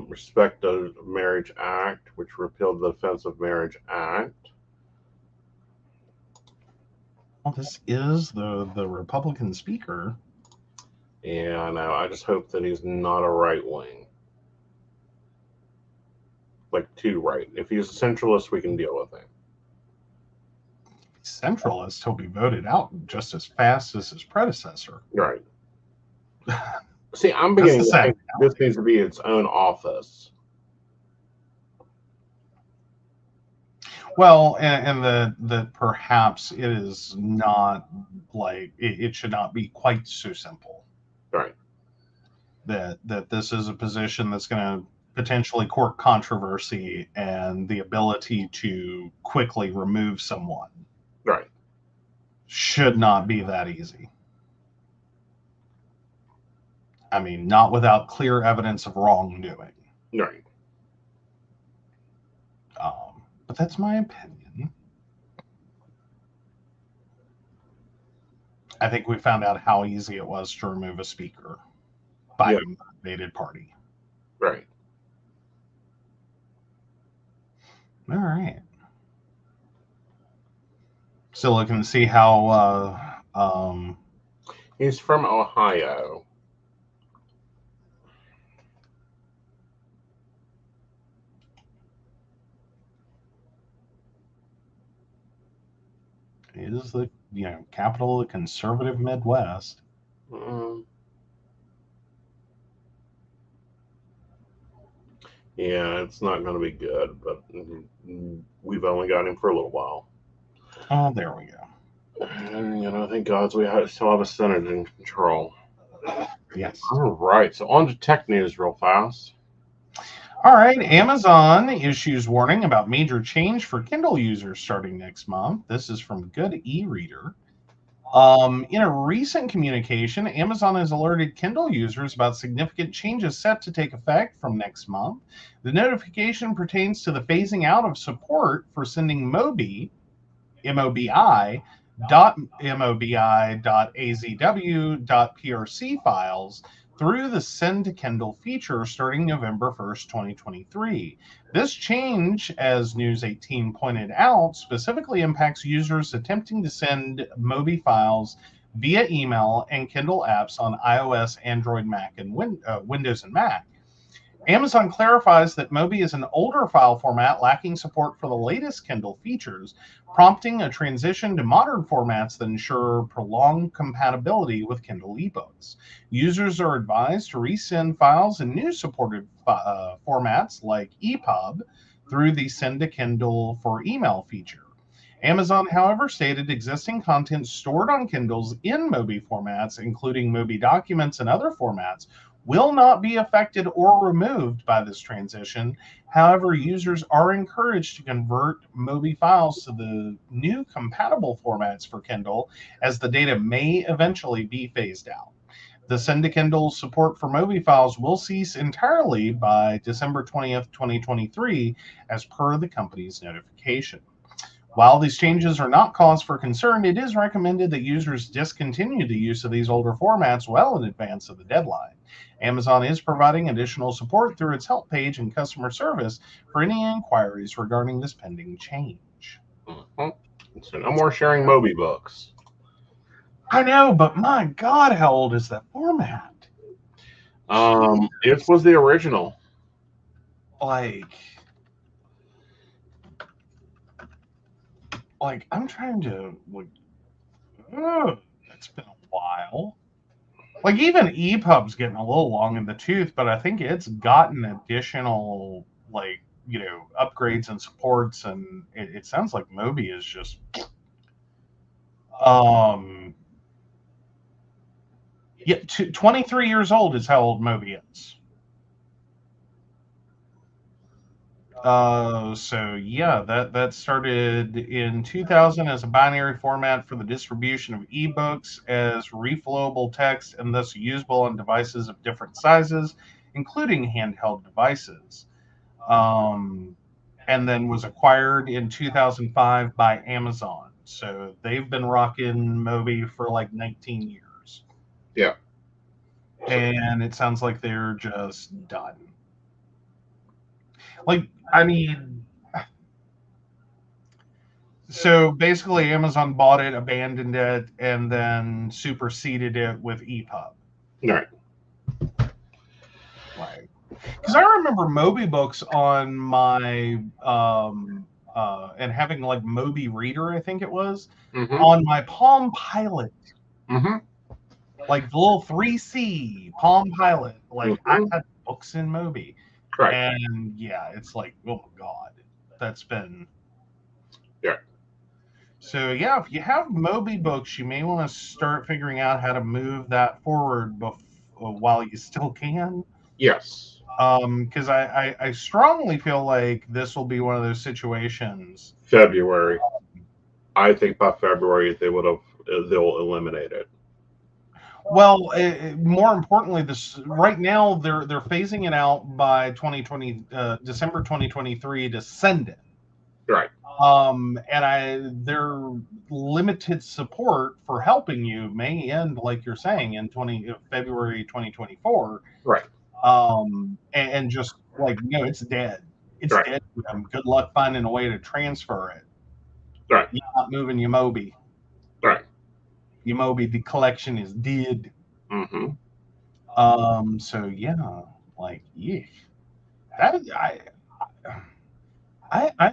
Respect of Marriage Act, which repealed the Offensive Marriage Act. Well, this is the Republican speaker. Yeah, I know. I just hope that he's not a right wing. Like, too right. If he's a centralist, we can deal with him. Centralist, he'll be voted out just as fast as his predecessor. Right. See, I'm beginning to think this needs to be its own office. Well, and that perhaps it is not like it should not be quite so simple. Right. That this is a position that's going to potentially court controversy, and the ability to quickly remove someone. Right. Should not be that easy. I mean, not without clear evidence of wrongdoing. Right. But but that's my opinion. I think we found out how easy it was to remove a speaker by a motivated party. Right. All right. Still looking to see how. He's from Ohio. It is the capital of the conservative Midwest. Yeah, it's not going to be good, but we've only got him for a little while. Oh, there we go. And, thank God we still have a Senate in control. Yes. All right, so on to tech news real fast. All right, Amazon issues warning about major change for Kindle users starting next month. This is from Good e-reader. In a recent communication, Amazon has alerted Kindle users about significant changes set to take effect from next month. The notification pertains to the phasing out of support for sending mobi.azw.prc files through the Send to Kindle feature starting November 1st, 2023. This change, as News 18 pointed out, specifically impacts users attempting to send Mobi files via email and Kindle apps on iOS, Android, Mac, and Windows and Mac. Amazon clarifies that Mobi is an older file format lacking support for the latest Kindle features, prompting a transition to modern formats that ensure prolonged compatibility with Kindle ebooks. Users are advised to resend files in new supported formats like EPUB through the Send to Kindle for Email feature. Amazon, however, stated existing content stored on Kindles in Mobi formats, including Mobi documents and other formats, will not be affected or removed by this transition. However, users are encouraged to convert Mobi files to the new compatible formats for Kindle, as the data may eventually be phased out. The Send to Kindle support for Mobi files will cease entirely by December 20th, 2023, as per the company's notification. While these changes are not cause for concern, it is recommended that users discontinue the use of these older formats well in advance of the deadline. Amazon is providing additional support through its help page and customer service for any inquiries regarding this pending change. So no more sharing Mobi books. I know, but my God, how old is that format? It was the original. Like I'm trying to it's been a while. Like even EPUB's getting a little long in the tooth, but I think it's gotten additional upgrades and supports, and it sounds like Mobi is just 23 years old is how old Mobi is. That started in 2000 as a binary format for the distribution of ebooks as reflowable text and thus usable on devices of different sizes, including handheld devices. And then was acquired in 2005 by Amazon. So they've been rocking Mobi for like 19 years. Yeah. And it sounds like they're just done. So basically Amazon bought it, abandoned it, and then superseded it with EPUB. Right. Right. Because I remember Mobi books on my and having like Mobi Reader, I think it was, on my Palm Pilot. Like the little 3C Palm Pilot. Like I had books in Mobi. Right. And yeah, it's like, oh my God, that's been. Yeah. So yeah, if you have Mobi books, you may want to start figuring out how to move that forward while you still can. Yes. Because I strongly feel like this will be one of those situations. February. I think by February they'll eliminate it. Well, more importantly, right now they're phasing it out by December 2023 to send it. Right. And their limited support for helping you may end, like you're saying, in February 2024. Right. And just like, it's dead. It's Right. dead to them. Good luck finding a way to transfer it. Right. You're not moving your Moby. Right. Your Moby, the collection is dead. Mm-hmm. So yeah, like, yeah. That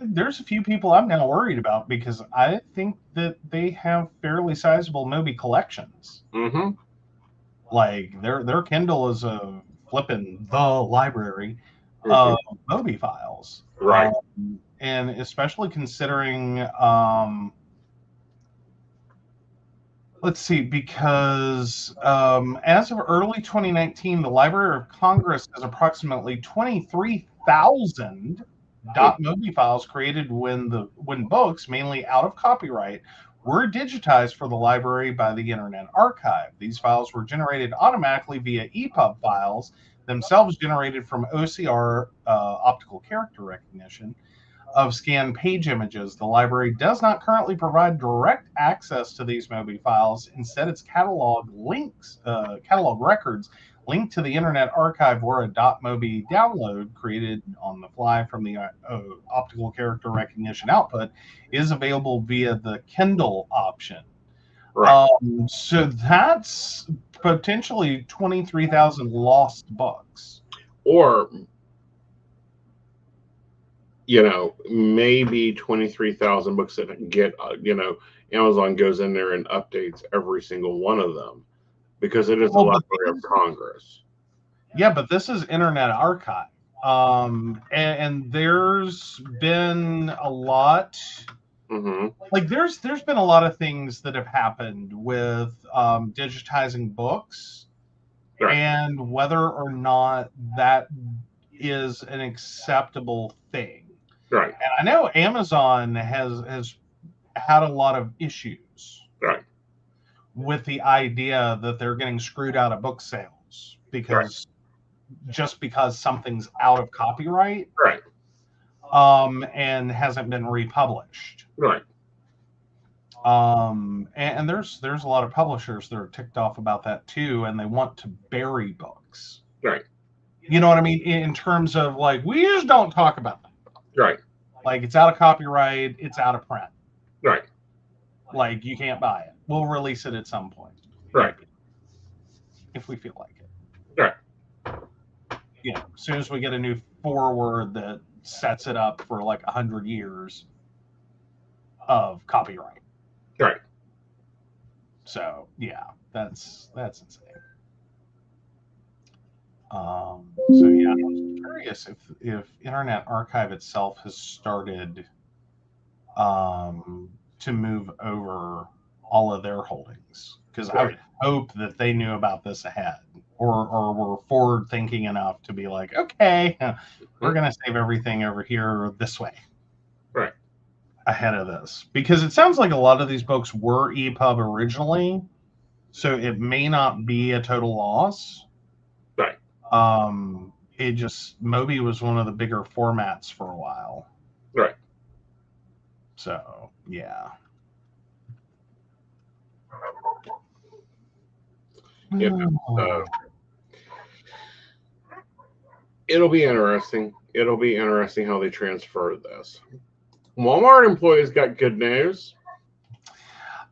there's a few people I'm now worried about because I think that they have fairly sizable Moby collections. Mm-hmm. Like their Kindle is a flipping the library Mm-hmm. of Moby files. Right. And especially considering, let's see, because as of early 2019, the Library of Congress has approximately 23,000 .mobi files created when books, mainly out of copyright, were digitized for the library by the Internet Archive. These files were generated automatically via EPUB files, themselves generated from OCR, optical character recognition, of scanned page images. The library does not currently provide direct access to these Mobi files. Instead, its catalog records linked to the Internet Archive or a .mobi download created on the fly from the optical character recognition output is available via the Kindle option. Right. So that's potentially 23,000 lost books. Or, maybe 23,000 books that get, Amazon goes in there and updates every single one of them because it is the Library of Congress. Yeah, but this is Internet Archive. And there's been a lot, like there's been a lot of things that have happened with digitizing books, right, and whether or not that is an acceptable thing. Right. And I know Amazon has had a lot of issues, right, with the idea that they're getting screwed out of book sales because just because something's out of copyright, right, and hasn't been republished, right. And there's a lot of publishers that are ticked off about that too, and they want to bury books, right. You know what I mean? In terms of like, we just don't talk about that, right? Like it's out of copyright, it's out of print, right? Like you can't buy it. We'll release it at some point, right? If we feel like it, right? As soon as we get a new forward that sets it up for like 100 years of copyright, right? So yeah, that's insane. So yeah, I'm curious if Internet Archive itself has started to move over all of their holdings, because I would hope that they knew about this ahead, or were forward thinking enough to be like, okay, we're gonna save everything over here this way, right, ahead of this, because it sounds like a lot of these books were EPUB originally, so it may not be a total loss. Right. It just, Mobi was one of the bigger formats for a while. Right. So, yeah. It'll be interesting. It'll be interesting how they transfer this. Walmart employees got good news.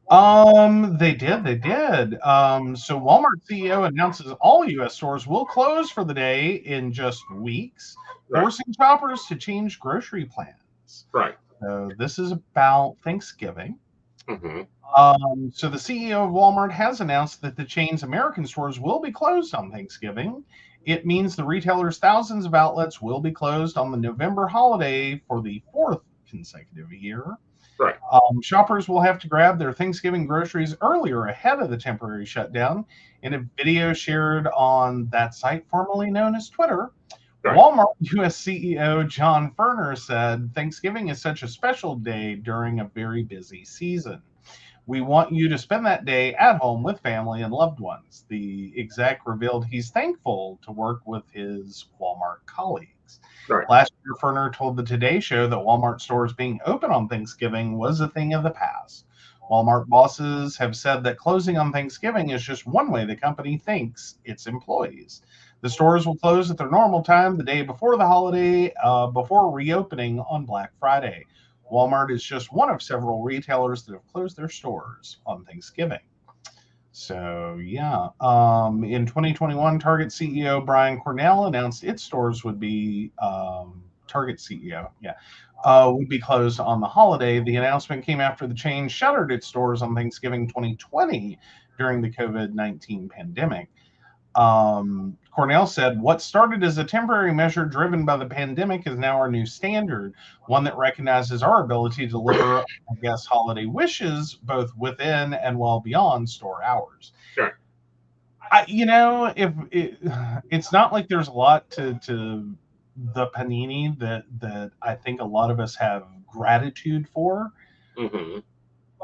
They did. So Walmart CEO announces all U.S. stores will close for the day in just weeks, forcing shoppers to change grocery plans. Right. So this is about Thanksgiving. Mm-hmm. So the CEO of Walmart has announced that the chain's American stores will be closed on Thanksgiving. It means the retailer's thousands of outlets will be closed on the November holiday for the fourth consecutive year. Right. Shoppers will have to grab their Thanksgiving groceries earlier ahead of the temporary shutdown. In a video shared on that site formerly known as Twitter, Walmart U.S. CEO John Furner said, "Thanksgiving is such a special day during a very busy season. We want you to spend that day at home with family and loved ones." The exec revealed he's thankful to work with his Walmart colleagues. weeks. Right. Last year, Ferner told the Today Show that Walmart stores being open on Thanksgiving was a thing of the past. Walmart bosses have said that closing on Thanksgiving is just one way the company thanks its employees. The stores will close at their normal time the day before the holiday, before reopening on Black Friday. Walmart is just one of several retailers that have closed their stores on Thanksgiving. So, yeah. In 2021, Target CEO Brian Cornell announced its stores would be Target CEO, would be closed on the holiday. The announcement came after the chain shuttered its stores on Thanksgiving 2020 during the COVID-19 pandemic. Cornell said, what started as a temporary measure driven by the pandemic is now our new standard, one that recognizes our ability to deliver, I guess, holiday wishes both within and well beyond store hours. Sure. It's not like there's a lot to the panini that I think a lot of us have gratitude for. Mm-hmm.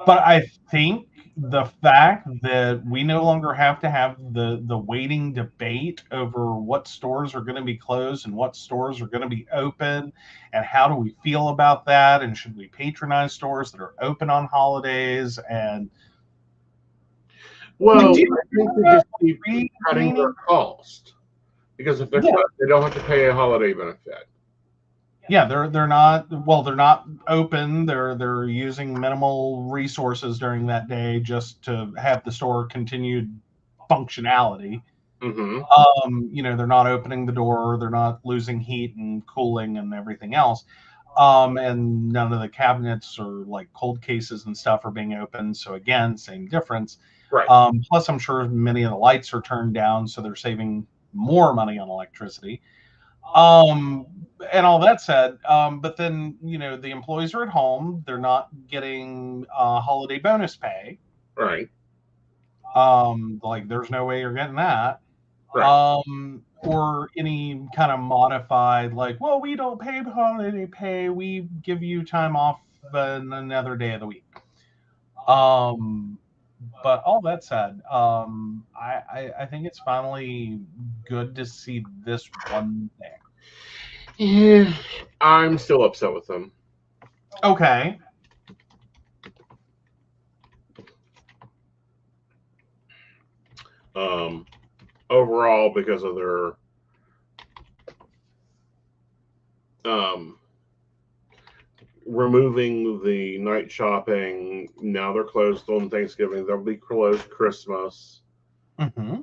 But I think the fact that we no longer have to have the waiting debate over what stores are going to be closed and what stores are going to be open, and how do we feel about that, and should we patronize stores that are open on holidays, and well, I think they just keep cutting their cost, because if they're cut, they don't have to pay a holiday benefit. Yeah, they're not open. They're using minimal resources during that day just to have the store continued functionality. Mm-hmm. They're not opening the door. They're not losing heat and cooling and everything else. And none of the cabinets or like cold cases and stuff are being opened. So again, same difference. Right. Plus, I'm sure many of the lights are turned down, so they're saving more money on electricity. And all that said, but then, the employees are at home. They're not getting holiday bonus pay. Right. Like there's no way you're getting that. Right. Or any kind of modified, like, well, we don't pay holiday pay. We give you time off on another day of the week. But all that said, I think it's finally good to see this one thing. Yeah, I'm still upset with them. Okay. Overall, because of their removing the night shopping, now they're closed on Thanksgiving. They'll be closed Christmas. Mm-hmm.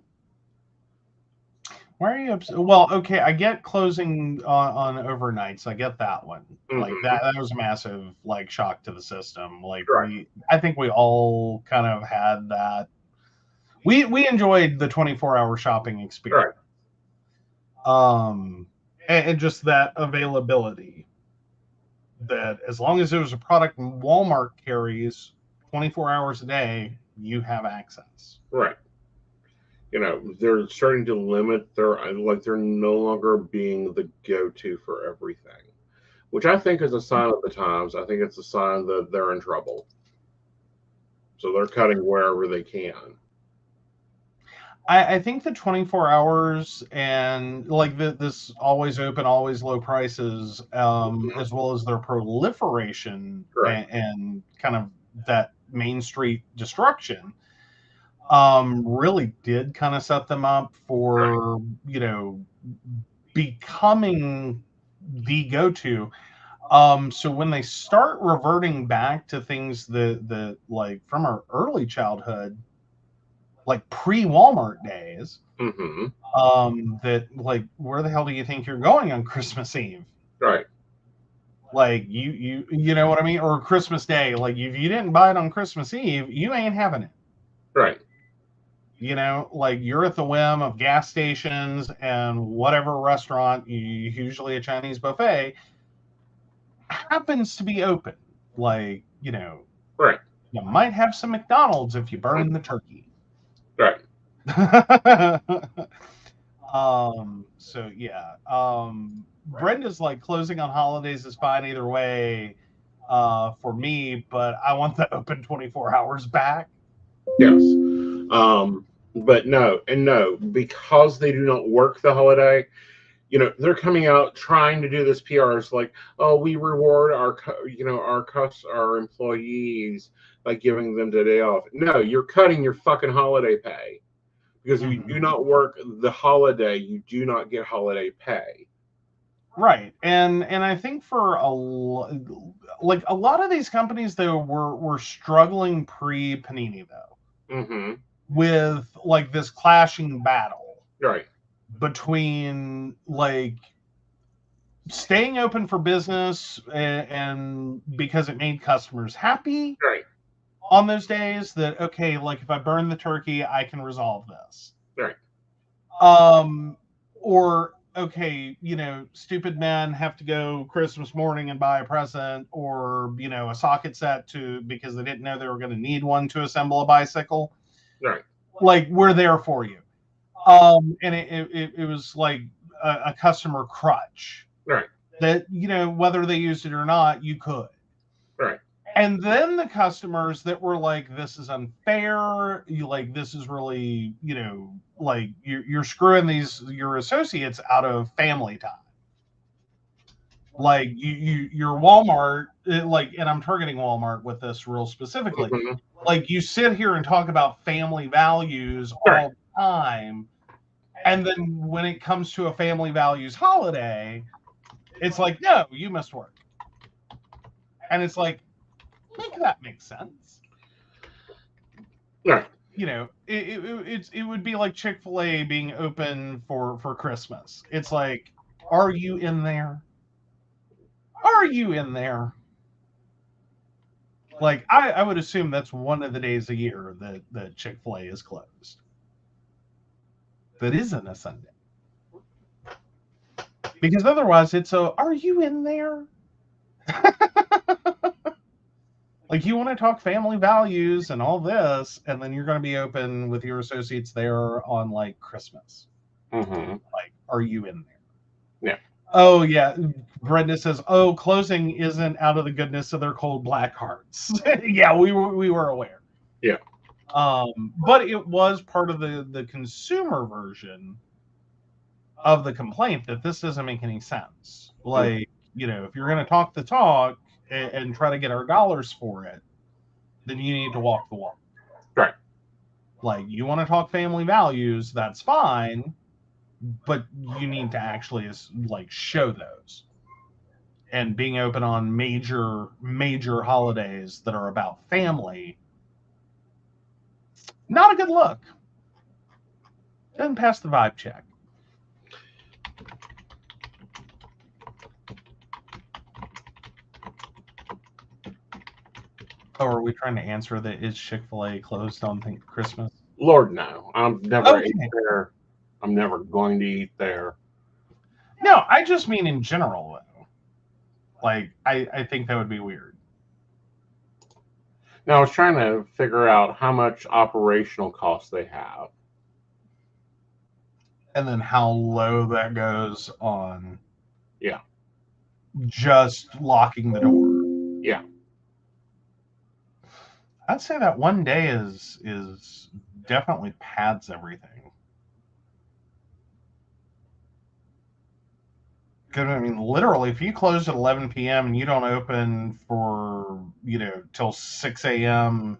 Why are you upset? Well, okay, I get closing on overnights. I get that one. Mm-hmm. Like that was a massive shock to the system. Like right. I think we all kind of had that. We enjoyed the 24-hour shopping experience. Right. And just that availability. That as long as there's a product Walmart carries 24 hours a day, you have access. Right. They're starting to limit they're no longer being the go-to for everything, which I think is a sign of the times. I think it's a sign that they're in trouble. So they're cutting wherever they can. I think the 24 hours and this always open, always low prices, as well as their proliferation and kind of that Main Street destruction, really did kind of set them up for, becoming the go-to. So when they start reverting back to things that like from our early childhood, like pre-Walmart days, mm-hmm. That where the hell do you think you're going on Christmas Eve? Right. Like you know what I mean? Or Christmas Day. Like if you didn't buy it on Christmas Eve, you ain't having it. Right. You're at the whim of gas stations and whatever restaurant, usually a Chinese buffet, happens to be open. Right. You might have some McDonald's if you burn the turkey. Right. So yeah. Brenda's closing on holidays is fine either way for me, but I want the open 24 hours back. Yes. But no, because they do not work the holiday, they're coming out trying to do this PR. It's like, oh, we reward our employees by giving them the day off. No, you're cutting your fucking holiday pay, because if you do not work the holiday, you do not get holiday pay. Right, and I think for a lot of these companies though were struggling pre Panini though, with like this clashing battle, right, between like staying open for business and because it made customers happy, right, on those days that, okay, like if I burn the turkey, I can resolve this, right, or okay, stupid men have to go Christmas morning and buy a present, or a socket set because they didn't know they were going to need one to assemble a bicycle. right. Like, we're there for you. And it was like a customer crutch, Right. That whether they used it or not, you could. Right. And then the customers that were like, this is unfair, this is really, like you're screwing your associates out of family time. Like your Walmart, and I'm targeting Walmart with this real specifically. Like, you sit here and talk about family values all the time, and then when it comes to a family values holiday, it's like, no, you must work. And it's like, make that make sense. Yeah. It would be like Chick-fil-A being open for Christmas. It's like, are you in there? Are you in there? Like, I would assume that's one of the days a year that Chick-fil-A is closed. That isn't a Sunday. Because otherwise it's are you in there? Like, you want to talk family values and all this, and then you're going to be open with your associates there on like Christmas. Like, are you in there? Yeah. Oh yeah, Brenda says, "Oh, closing isn't out of the goodness of their cold black hearts." Yeah, we were aware. Yeah. But it was part of the consumer version of the complaint that this doesn't make any sense. Like, if you're going to talk the talk and try to get our dollars for it, then you need to walk the walk. Right. Like, you want to talk family values, that's fine, but you need to actually like show those. And being open on major holidays that are about family, not a good look. Doesn't pass the vibe check. Oh, are we trying to answer that is Chick-fil-A closed on Christmas? Lord, no. I'm never ate there. I'm never going to eat there. No, I just mean in general, though. Like, I think that would be weird. Now, I was trying to figure out how much operational cost they have. And then how low that goes on. Yeah. Just locking the door. Yeah. I'd say that one day is definitely pads everything. Because, I mean, literally, if you close at 11 p.m. and you don't open for, till 6 a.m.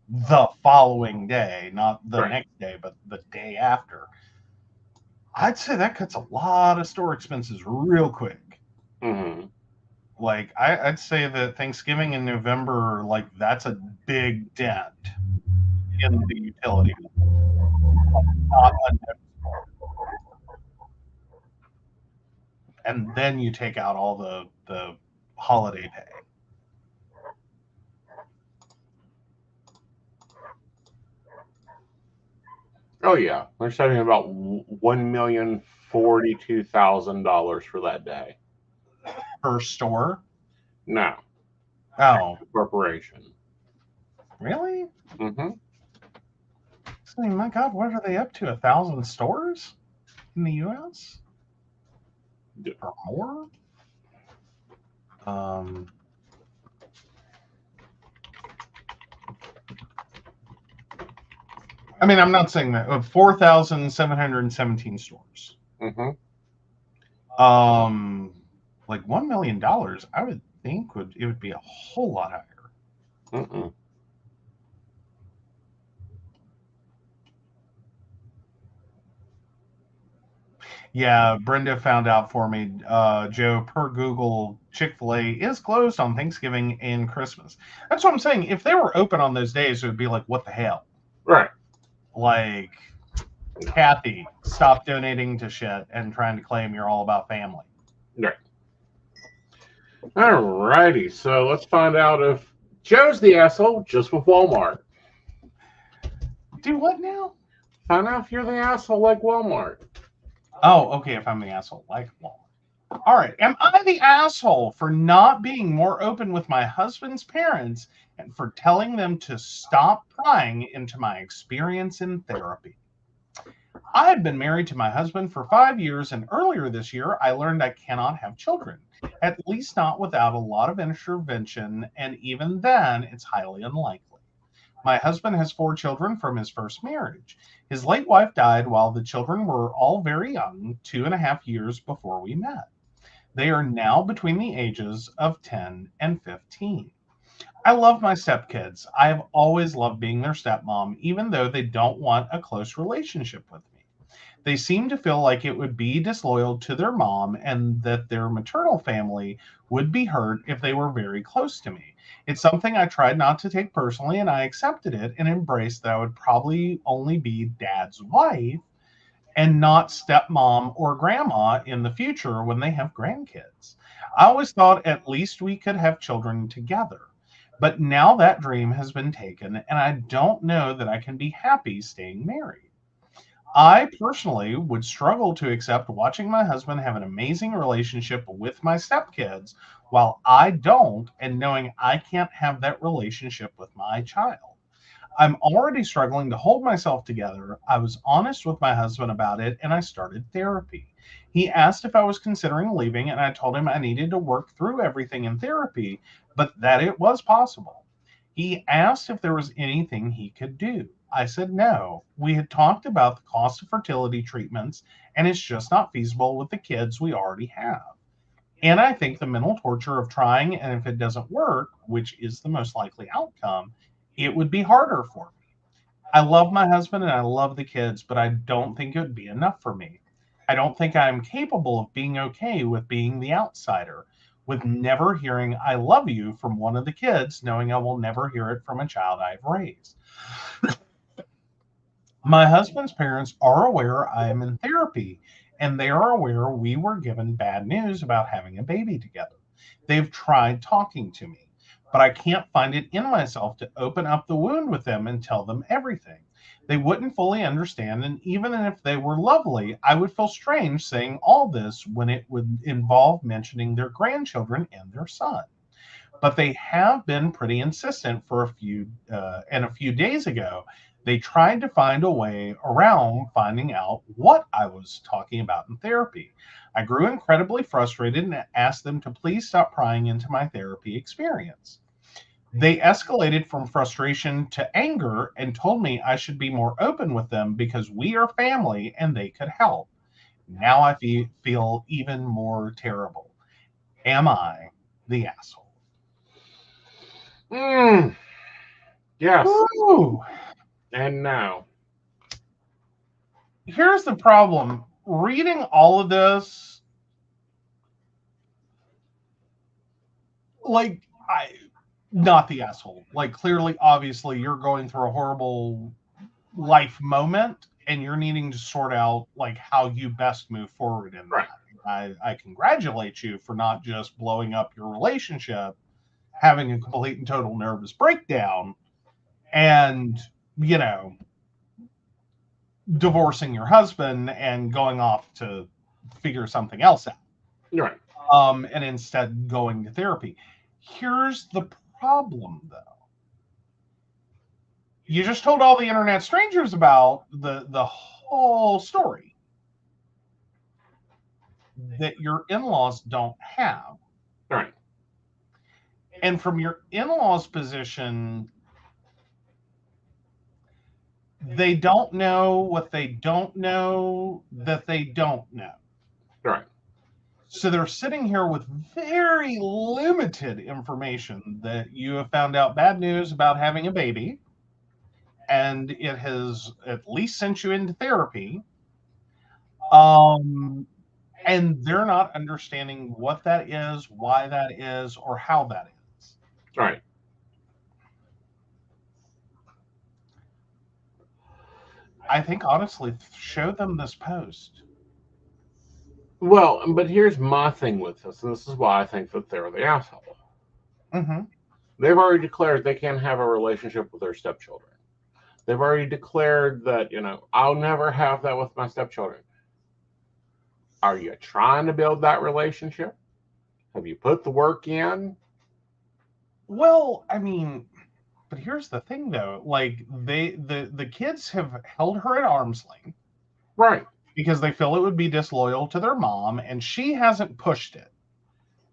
the following day, not the next day, but the day after, I'd say that cuts a lot of store expenses real quick. Like, I'd say that Thanksgiving in November, like, that's a big dent in the utility. Not unnoticeable. And then you take out all the holiday pay. Oh yeah, they're saving about $1,042,000 for that day. Per store? No. Oh. Corporation. Really? So, my God, what are they up to? 1,000 stores in the U.S.? Or more? I mean, I'm not saying that. 4,717 stores. Like $1 million, I would think it would be a whole lot higher. Mm-mm. Yeah, Brenda found out for me. Joe, per Google, Chick-fil-A is closed on Thanksgiving and Christmas. That's what I'm saying. If they were open on those days, it would be like, what the hell? Right. Like, Kathy, stop donating to shit and trying to claim you're all about family. Right. All righty. So let's find out if Joe's the asshole just with Walmart. Do what now? Find out if you're the asshole like Walmart. Oh, okay, if I'm the asshole, like Walmart. All right, am I the asshole for not being more open with my husband's parents and for telling them to stop prying into my experience in therapy? I had been married to my husband for 5 years, and earlier this year, I learned I cannot have children, at least not without a lot of intervention, and even then, it's highly unlikely. My husband has 4 children from his first marriage. His late wife died while the children were all very young, 2.5 years before we met. They are now between the ages of 10 and 15. I love my stepkids. I have always loved being their stepmom, even though they don't want a close relationship with me. They seem to feel like it would be disloyal to their mom and that their maternal family would be hurt if they were very close to me. It's something I tried not to take personally, and I accepted it and embraced that I would probably only be dad's wife and not stepmom or grandma in the future when they have grandkids. I always thought at least we could have children together. But now that dream has been taken, and I don't know that I can be happy staying married. I personally would struggle to accept watching my husband have an amazing relationship with my stepkids while I don't, and knowing I can't have that relationship with my child. I'm already struggling to hold myself together. I was honest with my husband about it, and I started therapy. He asked if I was considering leaving, and I told him I needed to work through everything in therapy, but that it was possible. He asked if there was anything he could do. I said no. We had talked about the cost of fertility treatments, and it's just not feasible with the kids we already have. And I think the mental torture of trying, and if it doesn't work, which is the most likely outcome, it would be harder for me. I love my husband and I love the kids, but I don't think it would be enough for me. I don't think I am capable of being okay with being the outsider, with never hearing I love you from one of the kids, knowing I will never hear it from a child I've raised. My husband's parents are aware I am in therapy, and they are aware we were given bad news about having a baby together. They've tried talking to me, but I can't find it in myself to open up the wound with them and tell them everything. They wouldn't fully understand, and even if they were lovely, I would feel strange saying all this when it would involve mentioning their grandchildren and their son. But they have been pretty insistent for a few days ago, they tried to find a way around finding out what I was talking about in therapy. I grew incredibly frustrated and asked them to please stop prying into my therapy experience. They escalated from frustration to anger and told me I should be more open with them because we are family and they could help. Now I feel even more terrible. Am I the asshole? Yes. Ooh. And no. Here's the problem. Reading all of this, like, not the asshole. Like, clearly, obviously, you're going through a horrible life moment, and you're needing to sort out, like, how you best move forward in that. I congratulate you for not just blowing up your relationship, having a complete and total nervous breakdown, and, you know, divorcing your husband and going off to figure something else out. Right. And instead going to therapy. Here's the problem, though. You just told all the internet strangers about the whole story that your in-laws don't have. Right. And from your in-laws' position, they don't know what they don't know that they don't know. Right. So they're sitting here with very limited information that you have found out bad news about having a baby, and it has at least sent you into therapy. And they're not understanding what that is, why that is, or how that is. Right. I think, honestly, show them this post. Well, but here's my thing with this, and this is why I think that they're the asshole. Mm-hmm. They've already declared they can't have a relationship with their stepchildren. They've already declared that, I'll never have that with my stepchildren. Are you trying to build that relationship? Have you put the work in? Well, I mean, but here's the thing, though. Like, the kids have held her at arm's length. Right. Because they feel it would be disloyal to their mom, and she hasn't pushed it.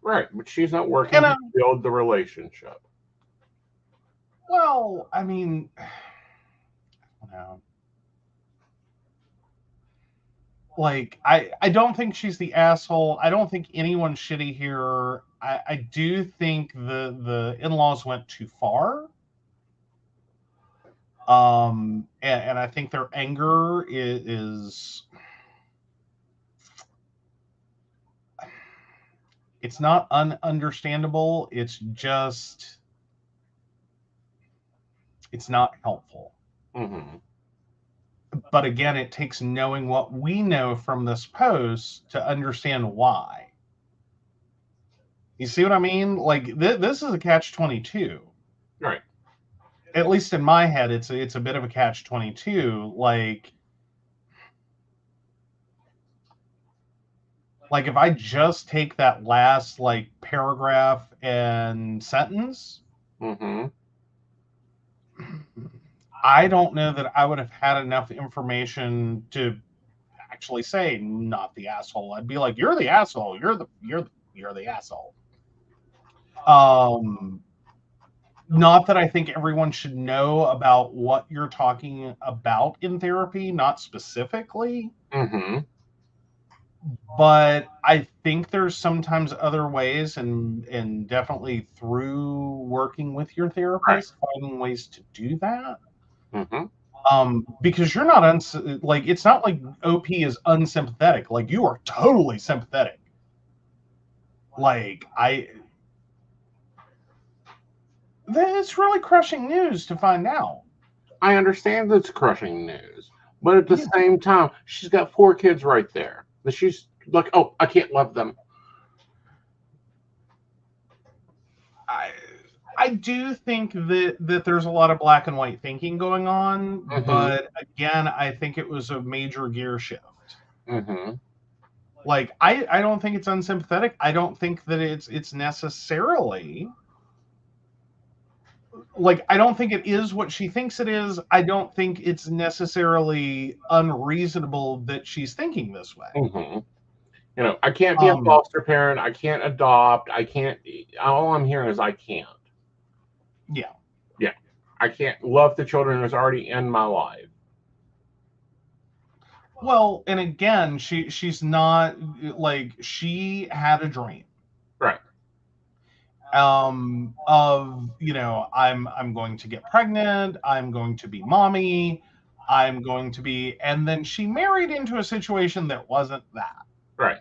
Right, but she's not working to build the relationship. Well, I mean, I don't know. Like, I don't think she's the asshole. I don't think anyone's shitty here. I do think the in-laws went too far. And I think their anger is it's not ununderstandable. It's just it's not helpful. Mm-hmm. But again, it takes knowing what we know from this post to understand why. You see what I mean? Like, this is a catch-22. Right. At least in my head, it's a bit of a catch-22. Like if I just take that last paragraph and sentence, mm-hmm. I don't know that I would have had enough information to actually say not the asshole. I'd be like, you're the asshole. You're the asshole. Not that I think everyone should know about what you're talking about in therapy, not specifically. Mm-hmm. But I think there's sometimes other ways, and definitely through working with your therapist, finding ways to do that. Mm-hmm. Because you're not it's not like OP is unsympathetic. Like, you are totally sympathetic. It's really crushing news to find out. I understand that's crushing news, but at the same time, she's got 4 kids right there. That she's like, oh, I can't love them. I do think that there's a lot of black and white thinking going on, but again, I think it was a major gear shift. Mm-hmm. Like, I don't think it's unsympathetic. I don't think that it's necessarily I don't think it is what she thinks it is. I don't think it's necessarily unreasonable that she's thinking this way. Mm-hmm. I can't be a foster parent. I can't adopt. I can't. All I'm hearing is I can't. Yeah. Yeah. I can't love the children who's already in my life. Well, and again, she's not she had a dream. Right. I'm going to get pregnant, I'm going to be mommy, and then she married into a situation that wasn't that. Right.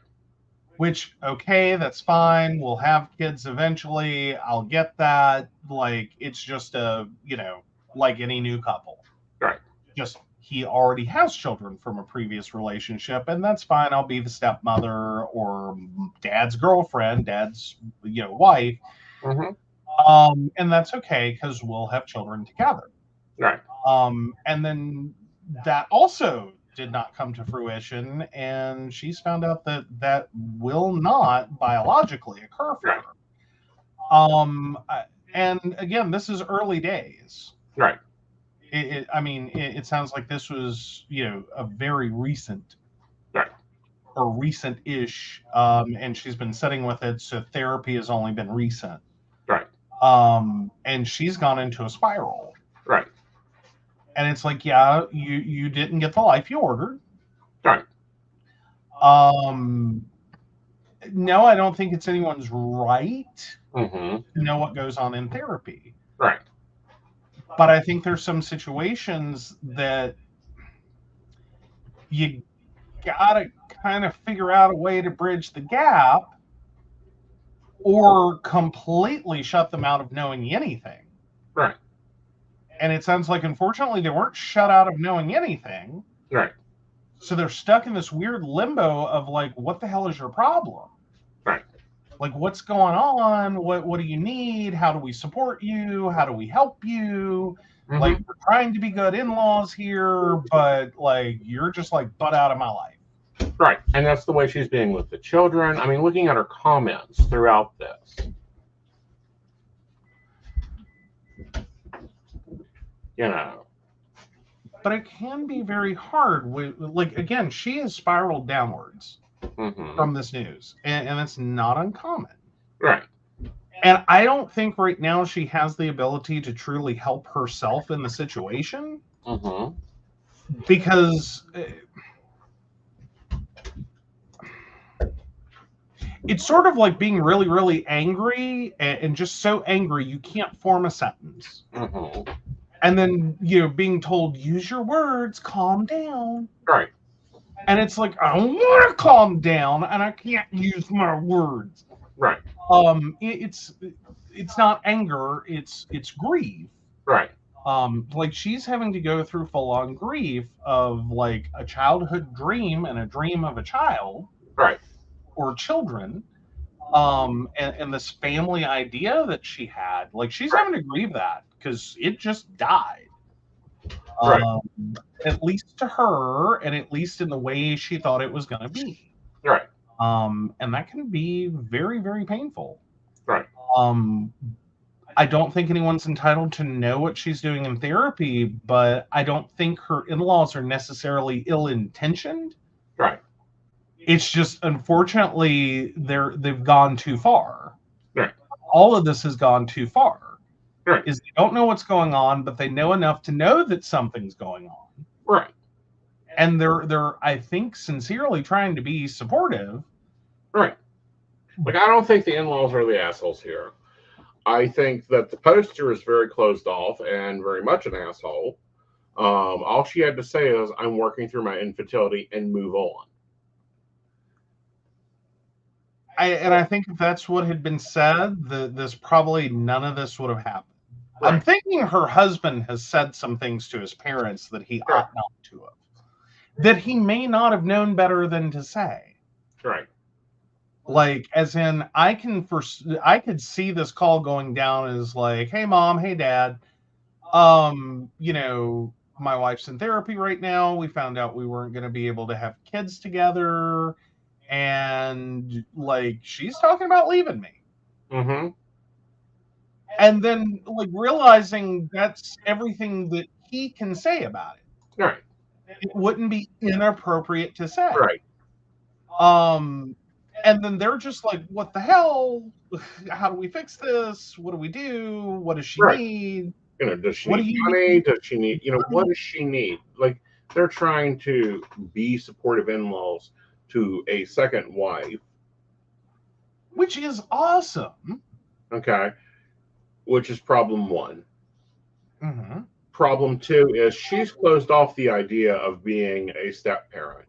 Which, okay, that's fine. We'll have kids eventually. I'll get that. It's just like any new couple. Right. Just, he already has children from a previous relationship, and that's fine. I'll be the stepmother or dad's girlfriend, dad's wife. Mm-hmm. And that's okay because we'll have children together. Right. And then that also did not come to fruition, and she's found out that will not biologically occur for her. And again, this is early days. Right. It sounds like this was, a very recent, right, or recent-ish, and she's been sitting with it, so therapy has only been recent. Right. And she's gone into a spiral. Right. And it's like, yeah, you didn't get the life you ordered. Right. no, I don't think it's anyone's right Mm-hmm. to know what goes on in therapy. Right. But I think there's some situations that you gotta kind of figure out a way to bridge the gap or completely shut them out of knowing anything. Right. And it sounds like, unfortunately, they weren't shut out of knowing anything. Right. So they're stuck in this weird limbo of like, what the hell is your problem? Right. Like, what's going on? What do you need? How do we support you? How do we help you? Mm-hmm. Like, we're trying to be good in-laws here, but like, you're just like butt out of my life. Right. And that's the way she's being with the children. I mean, looking at her comments throughout this. You know. But it can be very hard. Like, again, she has spiraled downwards from this news, and it's not uncommon. Right. And I don't think right now she has the ability to truly help herself in the situation. Because it's sort of like being really, really angry and just so angry you can't form a sentence. And then, being told, use your words, calm down. Right. And it's like, I don't want to calm down and I can't use my words. Right. It's not anger, it's grief. Right. Like, she's having to go through full-on grief of like a childhood dream and a dream of a child. Right. Or children. And this family idea that she had, like, she's having to grieve that because it just died. Right. At least to her, and at least in the way she thought it was going to be. Right. And that can be very, very painful. Right. I don't think anyone's entitled to know what she's doing in therapy, but I don't think her in-laws are necessarily ill-intentioned. Right. It's just, unfortunately, they've gone too far. Right. All of this has gone too far. Right. Is they don't know what's going on, but they know enough to know that something's going on. Right. And they're I think sincerely trying to be supportive. Right. Like, I don't think the in-laws are the assholes here. I think that the poster is very closed off and very much an asshole. All she had to say is, I'm working through my infertility, and move on. I think if that's what had been said, this probably none of this would have happened. Right. I'm thinking her husband has said some things to his parents that he ought not to have. That he may not have known better than to say. Right. Like, as in, I could see this call going down as like, hey mom, hey dad, my wife's in therapy right now. We found out we weren't going to be able to have kids together. And like, she's talking about leaving me. And then, like, realizing that's everything that he can say about it. Right. It wouldn't be inappropriate to say. Right. And then they're just like, what the hell? How do we fix this? What do we do? What does she need? Does she need money? Does she need, what does she need? Like, they're trying to be supportive in-laws to a second wife. Which is awesome. Okay. Which is problem one. Mm-hmm. Problem two is she's closed off the idea of being a step-parent.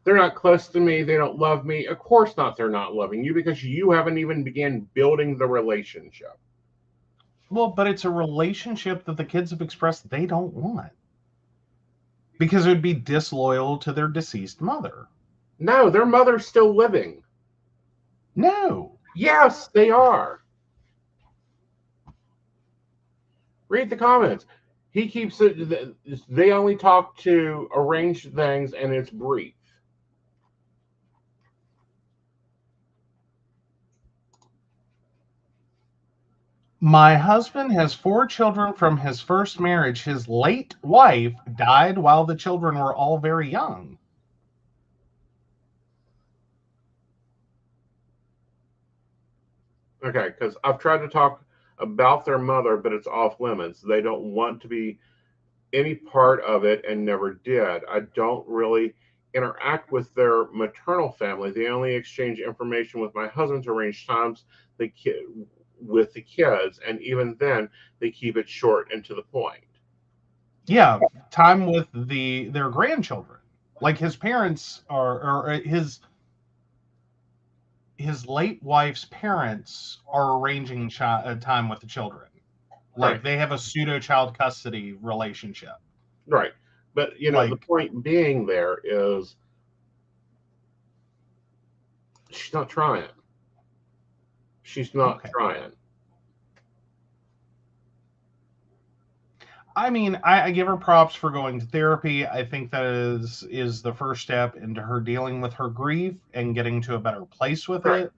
They're not close to me. They don't love me. Of course not, they're not loving you because you haven't even began building the relationship. Well, but it's a relationship that the kids have expressed they don't want. Because it would be disloyal to their deceased mother. No, their mother's still living. No. Yes, they are. Read the comments. He keeps it, they only talk to arrange things and it's brief. My husband has 4 children from his first marriage. His late wife died while the children were all very young. Okay, because I've tried to talk about their mother, but it's off limits. They don't want to be any part of it and never did. I don't really interact with their maternal family. They only exchange information with my husband's arranged times with the kids, and even then, they keep it short and to the point. Yeah, time with their grandchildren. Like his parents or his late wife's parents are arranging time with the children. Like they have a pseudo child custody relationship. Right. But, the point being there is she's not trying. She's not trying. I mean, I give her props for going to therapy. I think that is the first step into her dealing with her grief and getting to a better place with it.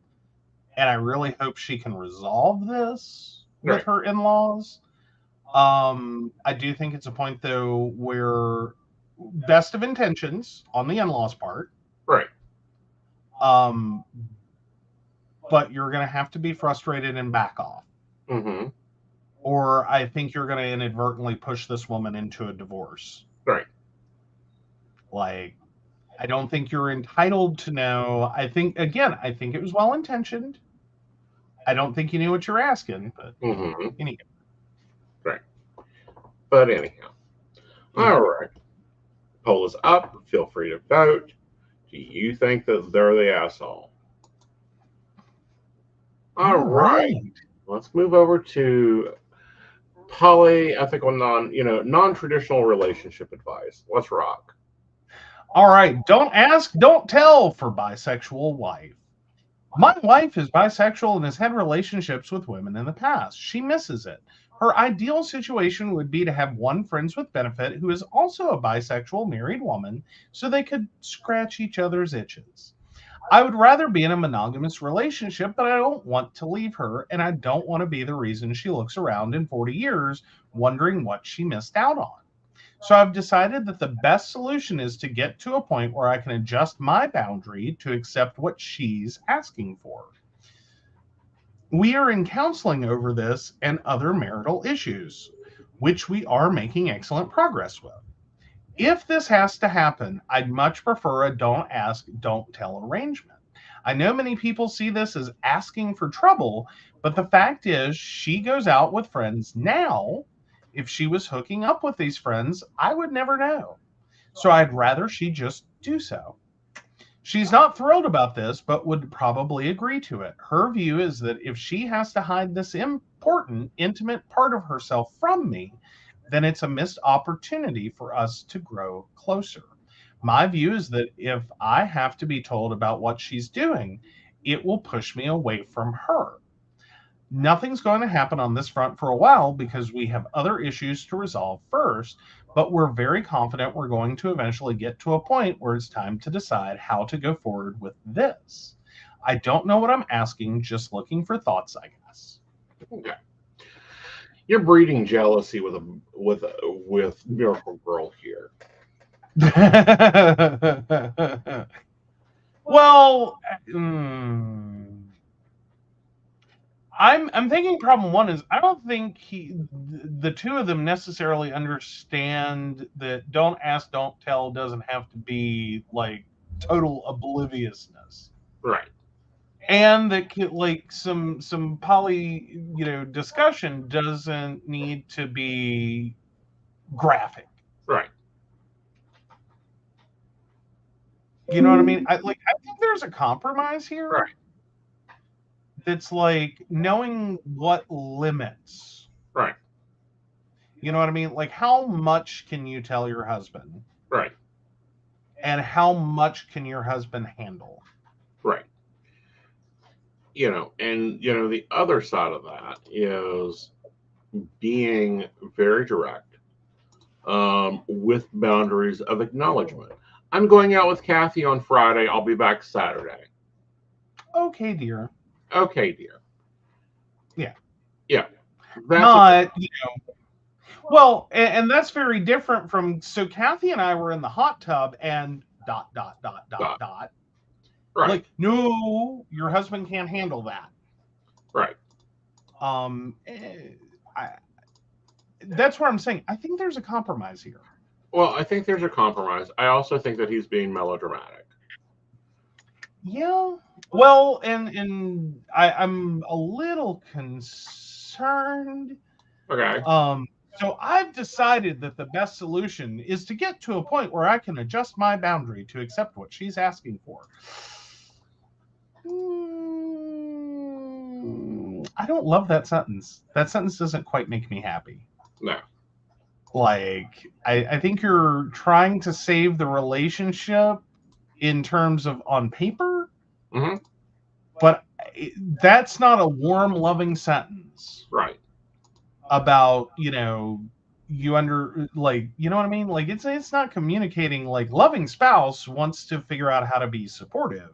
And I really hope she can resolve this with her in-laws. I do think it's a point, though, where best of intentions on the in-laws' part. Right. But you're going to have to be frustrated and back off. Mm-hmm. Or I think you're going to inadvertently push this woman into a divorce. Right. Like, I don't think you're entitled to know. I think it was well-intentioned. I don't think you knew what you're asking, but anyhow. Right. But anyhow. All right. Poll is up. Feel free to vote. Do you think that they're the asshole? All right. Let's move over to polyethical, non-traditional relationship advice. Let's rock. All right. Don't ask, don't tell for bisexual wife. My wife is bisexual and has had relationships with women in the past. She misses it. Her ideal situation would be to have one friends with benefit who is also a bisexual married woman so they could scratch each other's itches. I would rather be in a monogamous relationship, but I don't want to leave her, and I don't want to be the reason she looks around in 40 years wondering what she missed out on. So I've decided that the best solution is to get to a point where I can adjust my boundary to accept what she's asking for. We are in counseling over this and other marital issues, which we are making excellent progress with. If this has to happen, I'd much prefer a don't ask, don't tell arrangement. I know many people see this as asking for trouble, but the fact is she goes out with friends now. If she was hooking up with these friends, I would never know. So I'd rather she just do so. She's not thrilled about this, but would probably agree to it. Her view is that if she has to hide this important, intimate part of herself from me, then it's a missed opportunity for us to grow closer. My view is that if I have to be told about what she's doing, it will push me away from her. Nothing's going to happen on this front for a while because we have other issues to resolve first, but we're very confident we're going to eventually get to a point where it's time to decide how to go forward with this. I don't know what I'm asking, just looking for thoughts, I guess. Okay. You're breeding jealousy with Miracle Girl here. Well, I'm thinking problem one is I don't think the two of them necessarily understand that don't ask, don't tell doesn't have to be like total obliviousness. Right. And that like some poly, discussion doesn't need to be graphic. Right. You know what I mean? I think there's a compromise here. Right. It's like knowing what limits. Right. You know what I mean? Like how much can you tell your husband? Right. And how much can your husband handle? Right. And the other side of that is being very direct with boundaries of acknowledgement. I'm going out with Kathy on Friday. I'll be back Saturday. Okay, dear. Okay, dear. Yeah. Yeah. Not, well, and that's very different from, so Kathy and I were in the hot tub and ... Right. Like, no, your husband can't handle that. Right. That's what I'm saying. I think there's a compromise here. Well, I think there's a compromise. I also think that he's being melodramatic. Yeah. Well, and I'm a little concerned. Okay. So I've decided that the best solution is to get to a point where I can adjust my boundary to accept what she's asking for. I don't love that sentence. That sentence doesn't quite make me happy. No. Like, I think you're trying to save the relationship in terms of on paper, Mm-hmm. but that's not a warm, loving sentence. Right. About, you know what I mean? Like, it's not communicating. Like, loving spouse wants to figure out how to be supportive.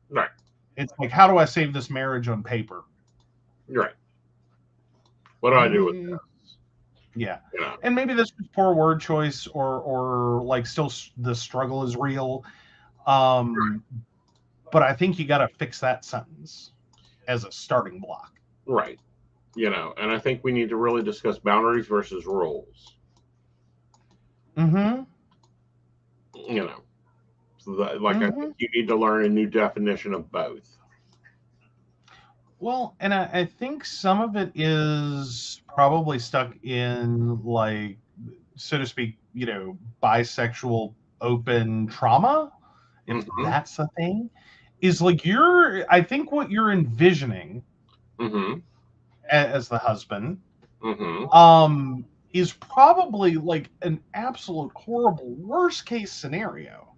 Right. It's like, how do I save this marriage on paper? Right. What do I do with this? Yeah. You know? And maybe this was poor word choice, or like, still the struggle is real. But I think you got to fix that sentence as a starting block. Right. You know, and I think we need to really discuss boundaries versus rules. Mm-hmm. You know, so that, like, I think you need to learn a new definition of both. Well, and I think some of it is probably stuck in, like, so to speak, bisexual open trauma, if that's a thing, is like I think what you're envisioning as the husband is probably like an absolute horrible worst case scenario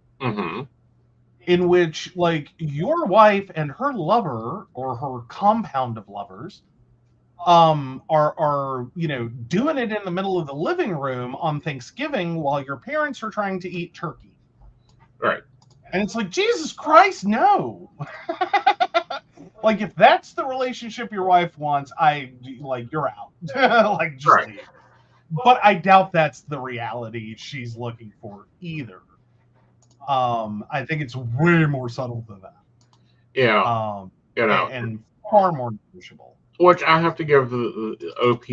in which, like, your wife and her lover or her compound of lovers are doing it in the middle of the living room on Thanksgiving while your parents are trying to eat turkey. Right. And it's like, Jesus Christ, no. Like, if that's the relationship your wife wants, you're out. Like, just leave. But I doubt that's the reality she's looking for either. I think it's way more subtle than that. Yeah. And far more negotiable. Which I have to give the OP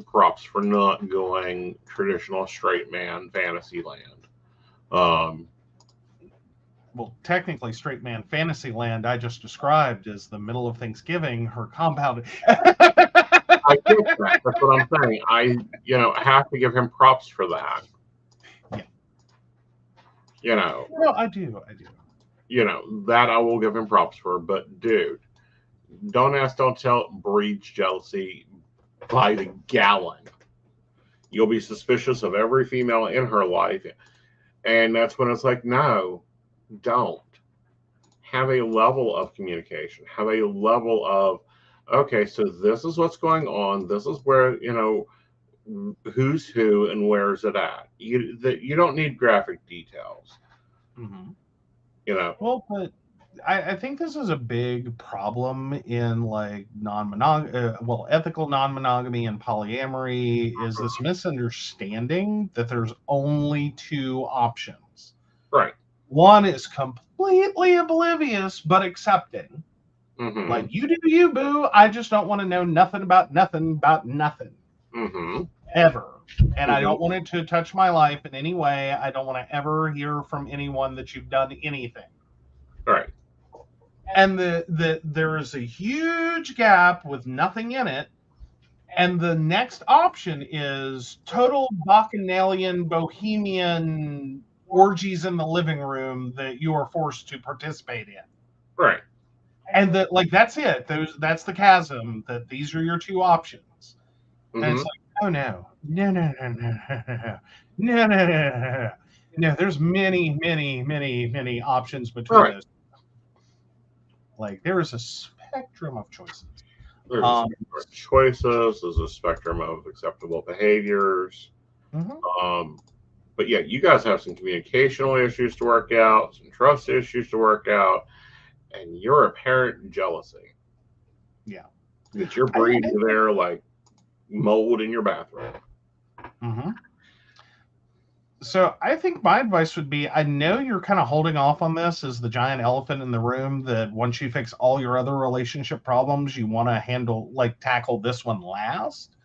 props for not going traditional straight man fantasy land. Well, technically, straight man fantasy land I just described as the middle of Thanksgiving, her compound. I get that. That's what I'm saying. I have to give him props for that. Yeah. Well, I do. That I will give him props for. But, dude, don't ask, don't tell breeds jealousy by the gallon. You'll be suspicious of every female in her life. And that's when it's like, no, don't. Have a level of communication. Have a level of, okay, so this is what's going on. This is where, who's who and where's it at. You don't need graphic details. Well, but I think this is a big problem in, like, ethical non-monogamy and polyamory, is this misunderstanding that there's only two options. Right. One is completely oblivious but accepting. Like, you do you, boo. I just don't want to know nothing about nothing. Ever. And I don't want it to touch my life in any way. I don't want to ever hear from anyone that you've done anything. Right. And there is a huge gap with nothing in it. And the next option is total bacchanalian, bohemian orgies in the living room that you are forced to participate in. Right. And that's it. That's the chasm, that these are your two options. And it's like, oh, no. No, there's many options between those. Like, there is a spectrum of choices. There's a spectrum of choices. There's a spectrum of acceptable behaviors. But yeah, you guys have some communicational issues to work out, some trust issues to work out, and your apparent jealousy. Yeah. That you're breeding there like mold in your bathroom. So I think my advice would be, I know you're kind of holding off on this as the giant elephant in the room, that once you fix all your other relationship problems, you want to tackle this one last.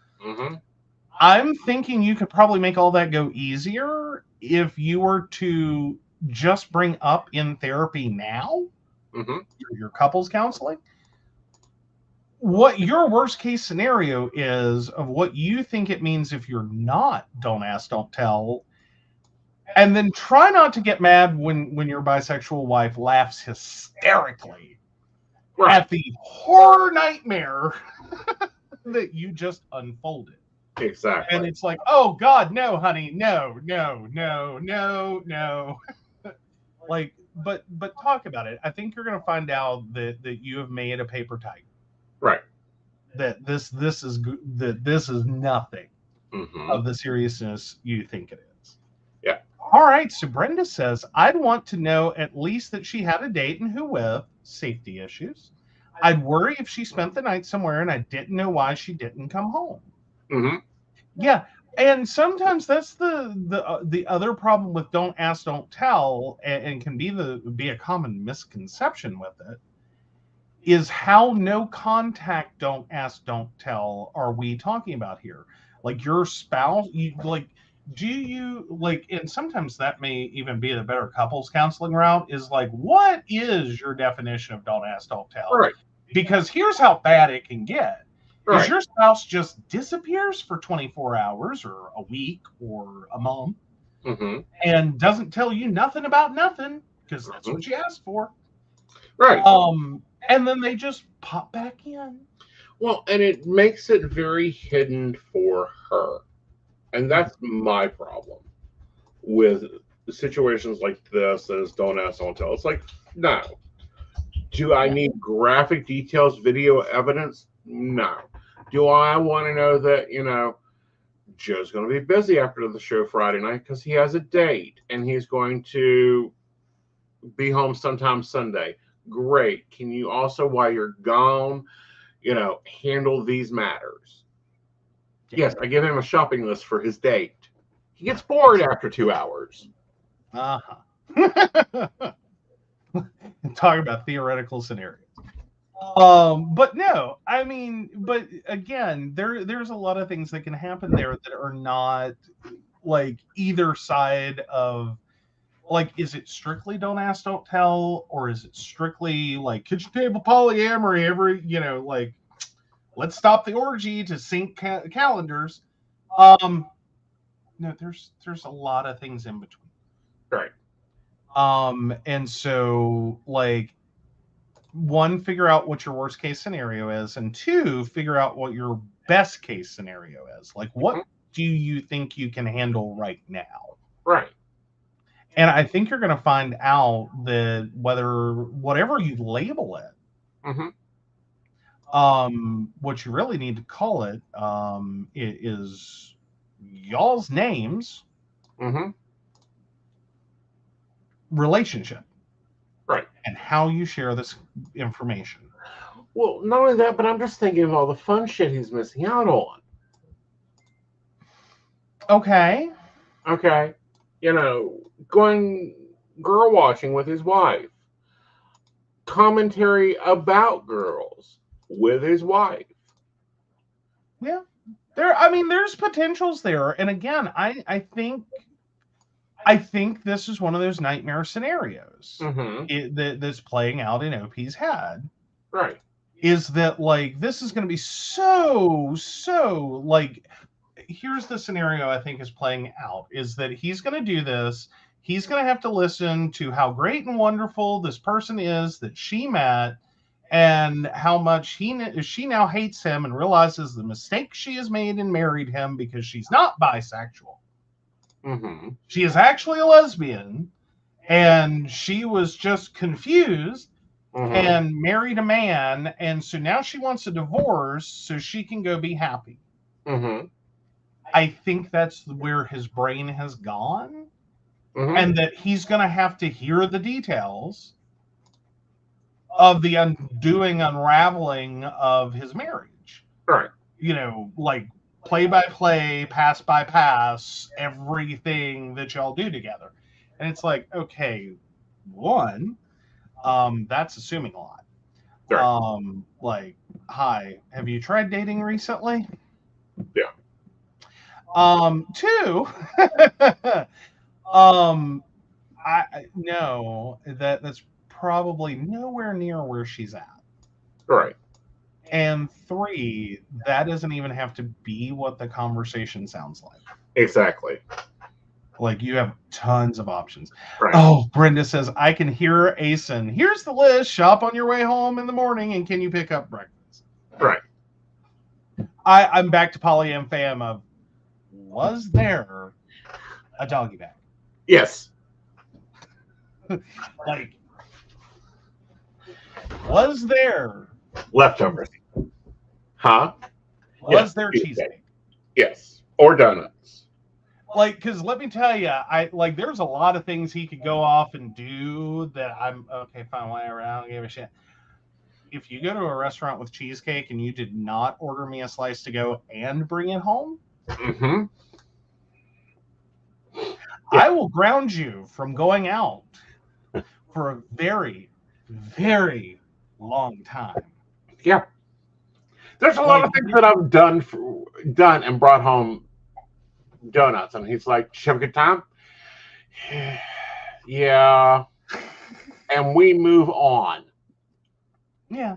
I'm thinking you could probably make all that go easier if you were to just bring up in therapy now, your couples counseling, what your worst case scenario is of what you think it means if you're not don't ask, don't tell. And then try not to get mad when your bisexual wife laughs hysterically at the horror nightmare that you just unfolded. Exactly. And it's like, oh God, no, honey, no. Like, but talk about it. I think you're gonna find out that you have made a paper tiger. Right. That this is nothing of the seriousness you think it is. Yeah. All right. So Brenda says, I'd want to know at least that she had a date and who with. Safety issues. I'd worry if she spent the night somewhere and I didn't know why she didn't come home. Yeah. And sometimes that's the other problem with don't ask, don't tell, and can be a common misconception with it, is how no contact, don't ask, don't tell are we talking about here? Like your spouse, do you like, and sometimes that may even be the better couples counseling route, is like, what is your definition of don't ask, don't tell? Right. Because here's how bad it can get. Right. Is your spouse just disappears for 24 hours or a week or a month and doesn't tell you nothing about nothing because that's what you asked for. Right. And then they just pop back in. Well, and it makes it very hidden for her. And that's my problem with situations like this is don't ask, don't tell. It's like, no. Do I need graphic details, video evidence? No. Do I want to know that, Joe's going to be busy after the show Friday night because he has a date and he's going to be home sometime Sunday? Great. Can you also, while you're gone, handle these matters? Yes, I give him a shopping list for his date. He gets bored after 2 hours. Talk about theoretical scenarios. But no, I mean, but again, there's a lot of things that can happen there that are not like either side of, like, is it strictly don't ask, don't tell, or is it strictly like kitchen table polyamory? Like, let's stop the orgy to sync calendars. No, there's a lot of things in between. Right. And so, like, one, figure out what your worst case scenario is, and two, figure out what your best case scenario is. Like, what do you think you can handle right now? Right. And I think you're going to find out that whatever you label it, what you really need to call it, is y'all's names, relationship. Right. And how you share this information. Well, not only that, but I'm just thinking of all the fun shit he's missing out on. Okay. Going girl watching with his wife. Commentary about girls with his wife. Yeah. There's potentials there. And again, I think this is one of those nightmare scenarios that's playing out in OP's head. Right. Is that, like, this is going to be so, like, here's the scenario I think is playing out, is that he's going to do this. He's going to have to listen to how great and wonderful this person is that she met and how much she now hates him and realizes the mistake she has made and married him because she's not bisexual. She is actually a lesbian, and she was just confused and married a man, and so now she wants a divorce so she can go be happy. I think that's where his brain has gone, and that he's going to have to hear the details of the unraveling of his marriage. Right. Like, play by play, pass by pass, everything that y'all do together. And it's like, okay, one, that's assuming a lot. Right. Like, hi, have you tried dating recently? Yeah. Two, I no, that's probably nowhere near where she's at. Right. And three, that doesn't even have to be what the conversation sounds like. Exactly. Like, you have tons of options. Right. Oh, Brenda says, I can hear Aeson. Here's the list. Shop on your way home in the morning, and can you pick up breakfast? Right. I'm back to Polly and Fam of, was there a doggy bag? Yes. Like, was there Leftovers. Huh? Was there cheesecake? Yes. Or donuts. Like, because let me tell you, there's a lot of things he could go off and do that I'm okay, fine, whatever. I don't give a shit. If you go to a restaurant with cheesecake and you did not order me a slice to go and bring it home, mm-hmm. I will ground you from going out for a very, very long time. Yeah. There's a lot of things that I've done and brought home donuts, and he's like, "Did you have a good time?" Yeah. And we move on. Yeah.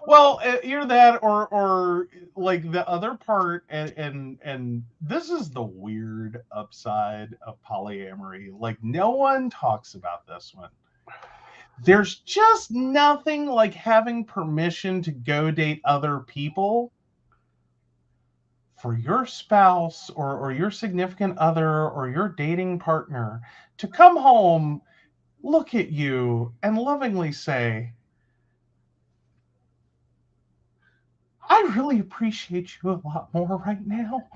Well, either that or like the other part, and this is the weird upside of polyamory. Like, no one talks about this one. There's just nothing like having permission to go date other people for your spouse or your significant other or your dating partner to come home, look at you, and lovingly say, I really appreciate you a lot more right now.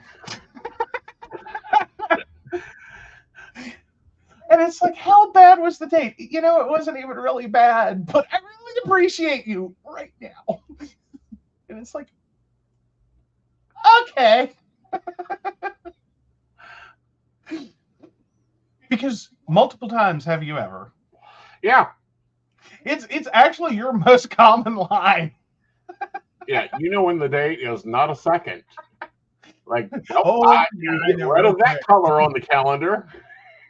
And it's like, how bad was the date? You know, it wasn't even really bad, but I really appreciate you right now. And it's like, okay. Because multiple times have you ever? Yeah. It's actually your most common line. Yeah, you know when the date is not a second. Like, I get rid of that color on the calendar.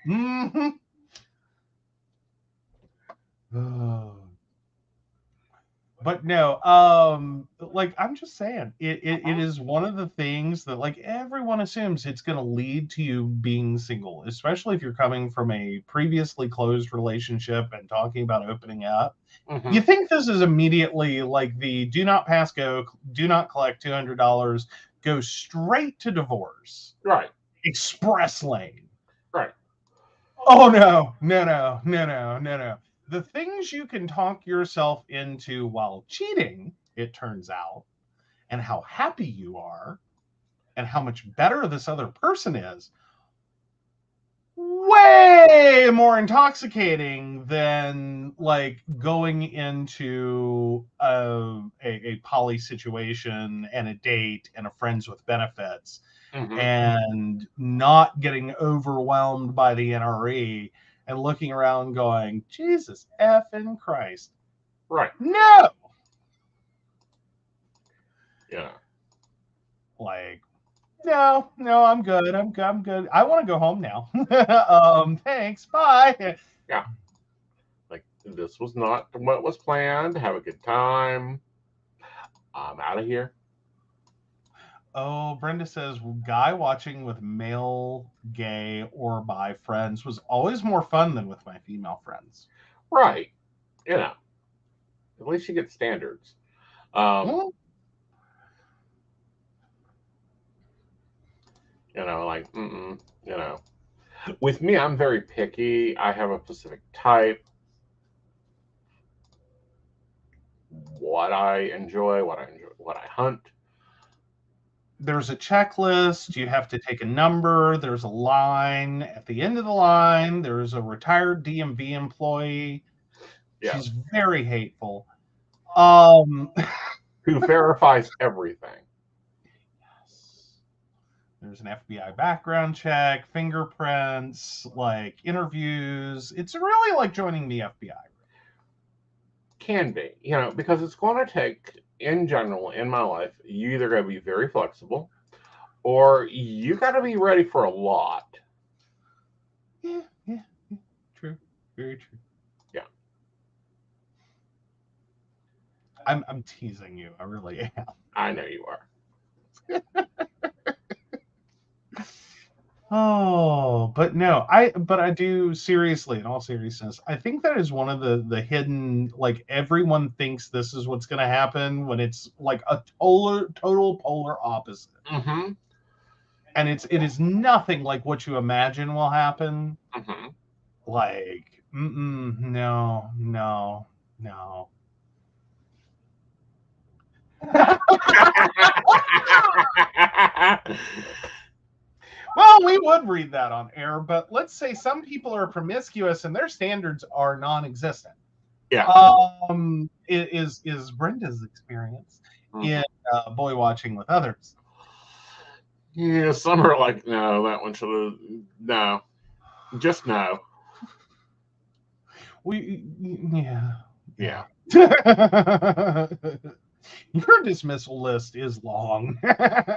Mm-hmm. But no, like, I'm just saying, it is one of the things that, like, everyone assumes it's going to lead to you being single, especially if you're coming from a previously closed relationship and talking about opening up. Mm-hmm. You think this is immediately like the do not pass go, do not collect $200, go straight to divorce. Right. Express lane. Right. Oh, no. The things you can talk yourself into while cheating, it turns out, and how happy you are, and how much better this other person is, way more intoxicating than, like, going into a poly situation and a date and a friends with benefits, mm-hmm. and not getting overwhelmed by the NRE and looking around going, Jesus effing Christ. Right. No. Yeah. Like, no, I'm good. I'm good. I want to go home now. Thanks. Bye. Yeah. Like, this was not what was planned. Have a good time. I'm out of here. Oh, Brenda says, guy watching with male, gay, or bi friends was always more fun than with my female friends. Right. You know, at least you get standards. You know, like, you know, with me, I'm very picky. I have a specific type. What I enjoy, what I hunt. There's a checklist. You have to take a number. There's a line. At the end of the line, there's a retired DMV employee. Yeah. She's very hateful. Who verifies everything. Yes. There's an FBI background check, fingerprints, like interviews. It's really like joining the FBI. Can be, you know, because it's going to take, in general, in my life, you either got to be very flexible or you got to be ready for a lot. Yeah. True. Very true. Yeah. I'm teasing you. I really am. I know you are. Oh, but no, I do, seriously, in all seriousness, I think that is one of the hidden, like, everyone thinks this is what's going to happen when it's like a total polar opposite. Mm-hmm. And it is nothing like what you imagine will happen. Mm-hmm. Like, no. Well, we would read that on air, but let's say some people are promiscuous and their standards are non-existent. Yeah. Is Brenda's experience in boy watching with others? Yeah, some are like, no, that one should have, no, just no. Yeah. Your dismissal list is long.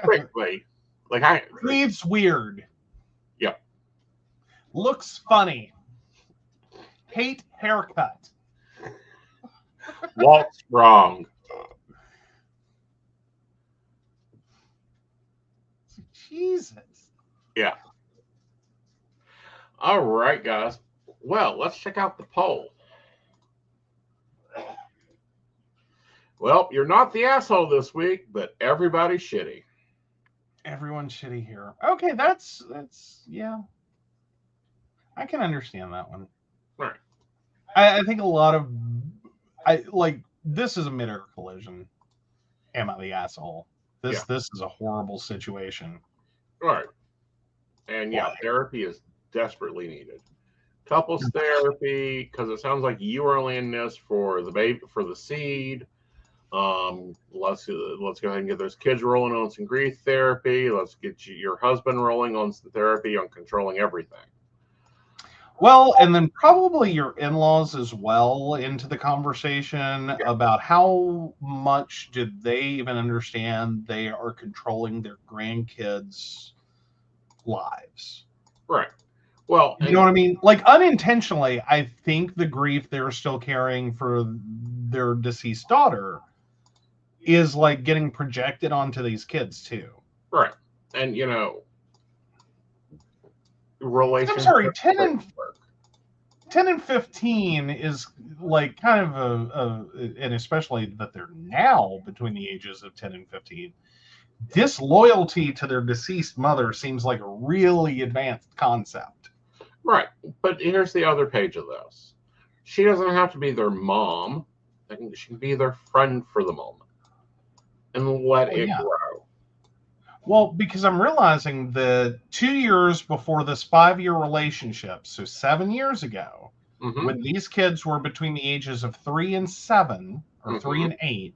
Quickly. Like Leaves weird. Yep. Looks funny. Hate haircut. Walks wrong. Jesus. Yeah. All right, guys. Well, let's check out the poll. Well, you're not the asshole this week, but everybody's shitty. Everyone's shitty here. Okay, that's yeah. I can understand that one. Right. I think a lot of this is a mid-air collision. Am I the asshole? This is a horrible situation. Right. And yeah, therapy is desperately needed. Couples therapy, because it sounds like you are only in this for the baby, for the seed. Let's go ahead and get those kids rolling on some grief therapy. Let's get your husband rolling on some therapy on controlling everything. Well, and then probably your in-laws as well into the conversation about how much did they even understand they are controlling their grandkids' lives. Right. Well, you know what I mean? Like, unintentionally, I think the grief they're still carrying for their deceased daughter is like getting projected onto these kids too. Right. And relationship. I'm sorry, 10 and 15 is like kind of and especially that they're now between the ages of 10 and 15. Disloyalty to their deceased mother seems like a really advanced concept. Right. But here's the other page of this. She doesn't have to be their mom. She can be their friend for the moment. And let it grow. Well, because I'm realizing that 2 years before this 5-year relationship, so 7 years ago, when these kids were between the ages of 3 and 7, or 3 and 8,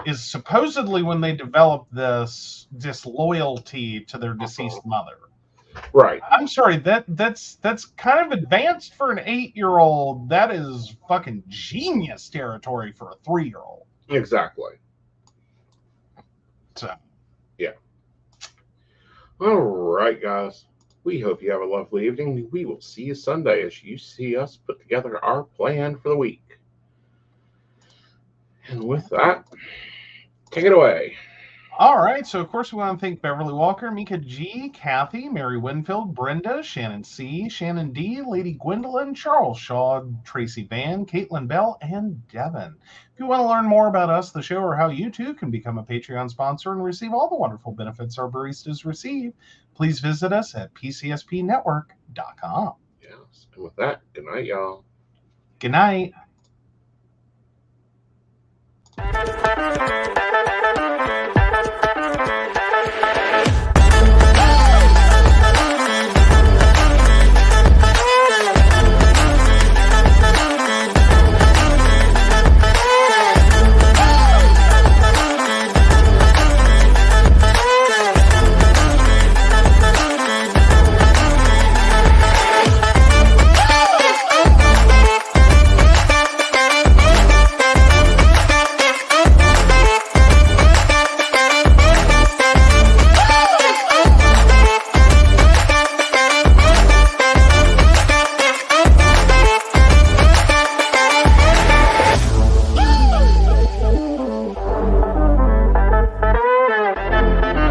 is supposedly when they developed this disloyalty to their deceased mother. Right. I'm sorry, that's kind of advanced for an 8-year-old. That is fucking genius territory for a 3-year-old. Exactly. So, yeah. All right, guys. We hope you have a lovely evening. We will see you Sunday as you see us put together our plan for the week. And with that, take it away. All right. So, of course, we want to thank Beverly Walker, Mika G, Kathy, Mary Winfield, Brenda, Shannon C, Shannon D, Lady Gwendolyn, Charles Shaw, Tracy Van, Caitlin Bell, and Devin. If you want to learn more about us, the show, or how you too can become a Patreon sponsor and receive all the wonderful benefits our baristas receive, please visit us at pcspnetwork.com. Yes. And with that, good night, y'all. Good night.